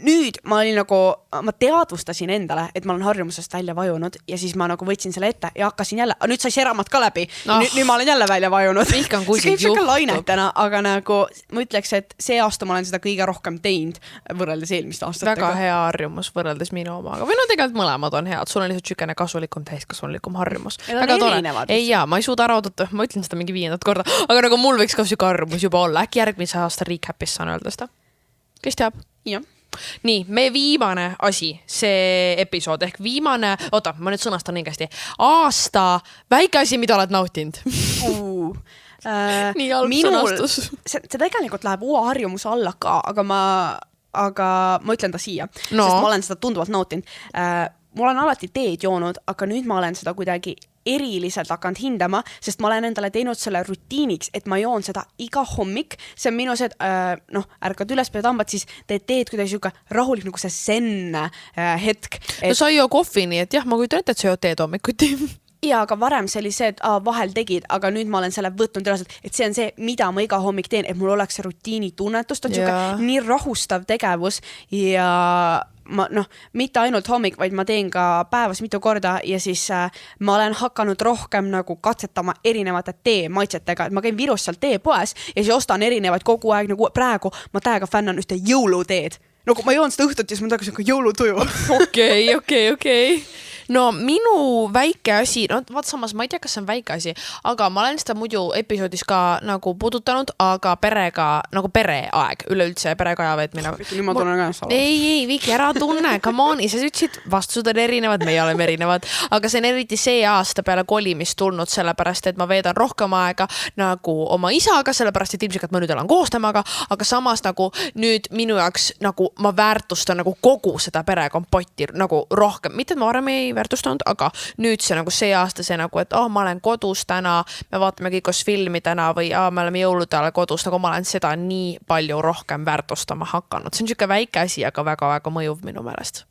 Nüüd ma olin nagu, ma teadvustasin endale, et ma olen harjumusest välja vajunud ja siis ma nagu võtsin selle ette ja hakkasin jälle, nüüd sai see raamat ka läbi. Nüüd ma olen jälle välja vajunud. See käib siuke lainetena, aga nagu ma ütleks, et see aasta ma olen seda kõige rohkem teinud võrreldes eelmist aastatega. Väga hea harjumus võrreldes minu omaga. Või no tegelikult mõlemad on head. Sul on lihtsalt sükene kasulikum, täiskasulikum harjumus. Väga tore. Ei jaa, ma ei suuda ära oodata, ma ütlen seda mingi 5. korda, aga nagu mul võiks ka süka harjumus juba olla. Äkki järgmise aasta recapis saan öelda seda. Kes teab? Ja. Nii, meie viimane asi, see episood ehk viimane, oota, ma nüüd sõnastan õigesti, aasta väike asi, mida oled nautinud. Nii halb sõnastus. See tegelikult läheb uue harjumuse alla ka, aga ma ütlen ta siia, sest ma olen seda tunduvalt nautinud. Mul on alati teed joonud, aga nüüd ma olen seda kuidagi eriliselt hakanud hindama, sest ma olen endale teinud selle rutiiniks, et ma joon seda iga hommik. See on minu see, et ärkad üles pead hambad, siis teed teed kuidagi siuke rahulik nagu see zen hetk. No sa ei joo kohvi, nii et jah, ma kujutan ette, et sa jood teed hommikuti. Ja, aga varem see oli see, et vahel tegid, aga nüüd ma olen selle võtnud üleselt, et see on see, mida ma iga hommik teen, et mul oleks see rutiini tunnetus, ta on siuke nii rahustav tegevus ja ma mitte ainult hommik, vaid ma teen ka päevas mitu korda ja siis ma olen hakanud rohkem nagu katsetama erinevate tee maitsetega, et ma käin Virus seal teepoes ja siis ostan erinevaid kogu aeg, nagu praegu ma täiega fännan ühte jõuluteed. Nagu ma joon seda õhtut ja siis mul tagasi nagu jõulutuju. Okei. No minu väike asi, no vaat samas ma ei tea, kas see on väike asi, aga ma olen seda muidu episoodis ka nagu puudutanud, aga perega, nagu pereaeg, üleüldse perega aja veetmine. Ma tunnen ka salas. Ei, Viki, ära tunne, come on, ise ütlesid, vastused on erinevad, meie oleme erinevad, aga see on eriti see aasta peale kolimist tulnud, sellepärast, et ma veedan rohkem aega nagu oma isaga, sellepärast, et ilmselt ma nüüd elan koos temaga, aga samas nagu nüüd minu jaoks nagu ma väärtustan nagu kogu seda perekompotti nagu rohkem, mitte et ma varem ei väärtustanud, aga nüüd see nagu see aasta see nagu, et ma olen kodus täna, me vaatame kõik koos filmi täna või me oleme jõuludele kodus, nagu ma olen seda nii palju rohkem väärtustama hakanud. See on siuke väike asi, aga väga-väga mõjuv minu meelest.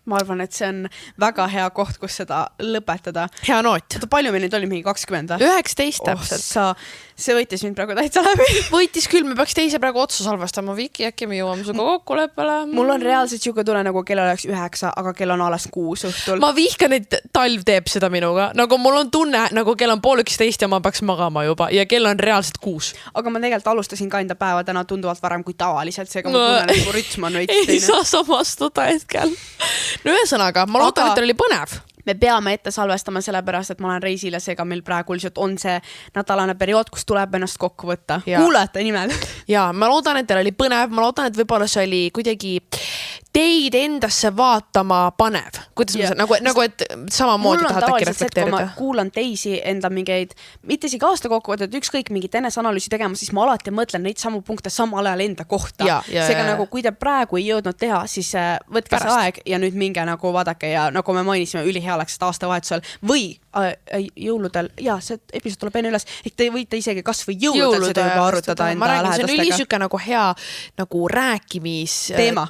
Ma arvan, et see on väga hea koht, kus seda lõpetada. Hea noot. Palju meil nüüd oli, mingi 20? 19 täpselt. See võitis mind praegu täitsa läbi. Võitis küll, me peaks teise praegu otsa salvestama. Viki, äkki me jõuame suga kokkuleppele. Mul on reaalselt siuke tunne, nagu kell oleks 9, aga kell on alles 6 õhtul. Ma vihkan, et talv teeb seda minuga. Nagu mul on tunne, nagu kell on 10:30 ja ma peaks magama juba ja kell on reaalselt 6. Aga ma tegelikult alustasin ka enda päeva täna tunduvalt varem kui tavaliselt, seega ma tunnen, nagu rütm on veits teine. Ei saa samastuda hetkel. No ühesõnaga, ma loodan, et oli põnev. Me peame ette salvestama sellepärast, et ma olen reisil ja seega meil praegu lihtsalt on see nädalane periood, kus tuleb ennast kokku võtta. Kuulajate nimel. Ja ma loodan, et teil oli põnev, ma loodan, et võib-olla see oli kuidagi teid endasse vaatama panev. Kuidas ma saan, nagu et samamoodi tahad äkki reflekteerida? Kui ma kuulan teisi enda mingeid, mitte isegi aasta kokkuvõtet, ükskõik mingit enesanalüüsi tegema, siis ma alati mõtlen neid samu punkte samal ajal enda kohta. Seega nagu, kui te praegu ei jõudnud teha, siis võtke see aeg ja nüüd minge nagu vaadake ja nagu me mainisime, ülihea oleks seda aastavahetusel või jõuludel, see episood tuleb enne üles, et te võite isegi kas või jõuludel seda juba arutada enda lähedastega. See on ülisüke nagu hea nagu rääkimis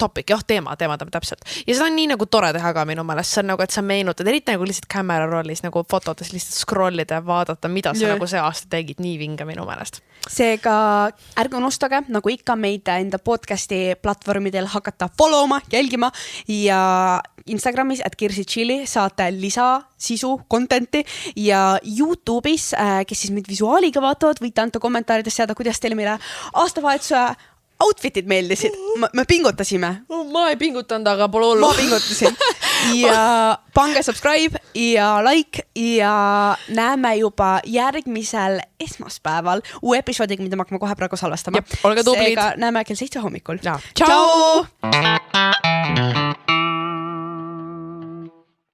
topic, teema täpselt. Ja seda on nii nagu tore teha ka minu meelest, see on nagu, et sa meenutad, eriti nagu lihtsalt kamera rollis nagu fotodes lihtsalt scrollida ja vaadata, mida sa nagu see aasta tegid, nii vinge minu meelest. Seega ärge unustage, nagu ikka meid enda podcasti platvormidel hakata followma, jälgima ja Instagramis @KirsiChili saate lisasisu, contenti ja YouTube'is, kes siis meid visuaaliga vaatavad, võite anda kommentaarides seada, kuidas teile meile aastavahetuse outfitid meeldisid. Me pingutasime. Ma ei pingutanud, aga pole hullu. Ma pingutasin. Ja pange subscribe ja like ja näeme juba järgmisel esmaspäeval uue episoodiga, mida me hakkame kohe praegu salvestama. Olge tublid. Seega näeme kell 7 hommikul. Ciao!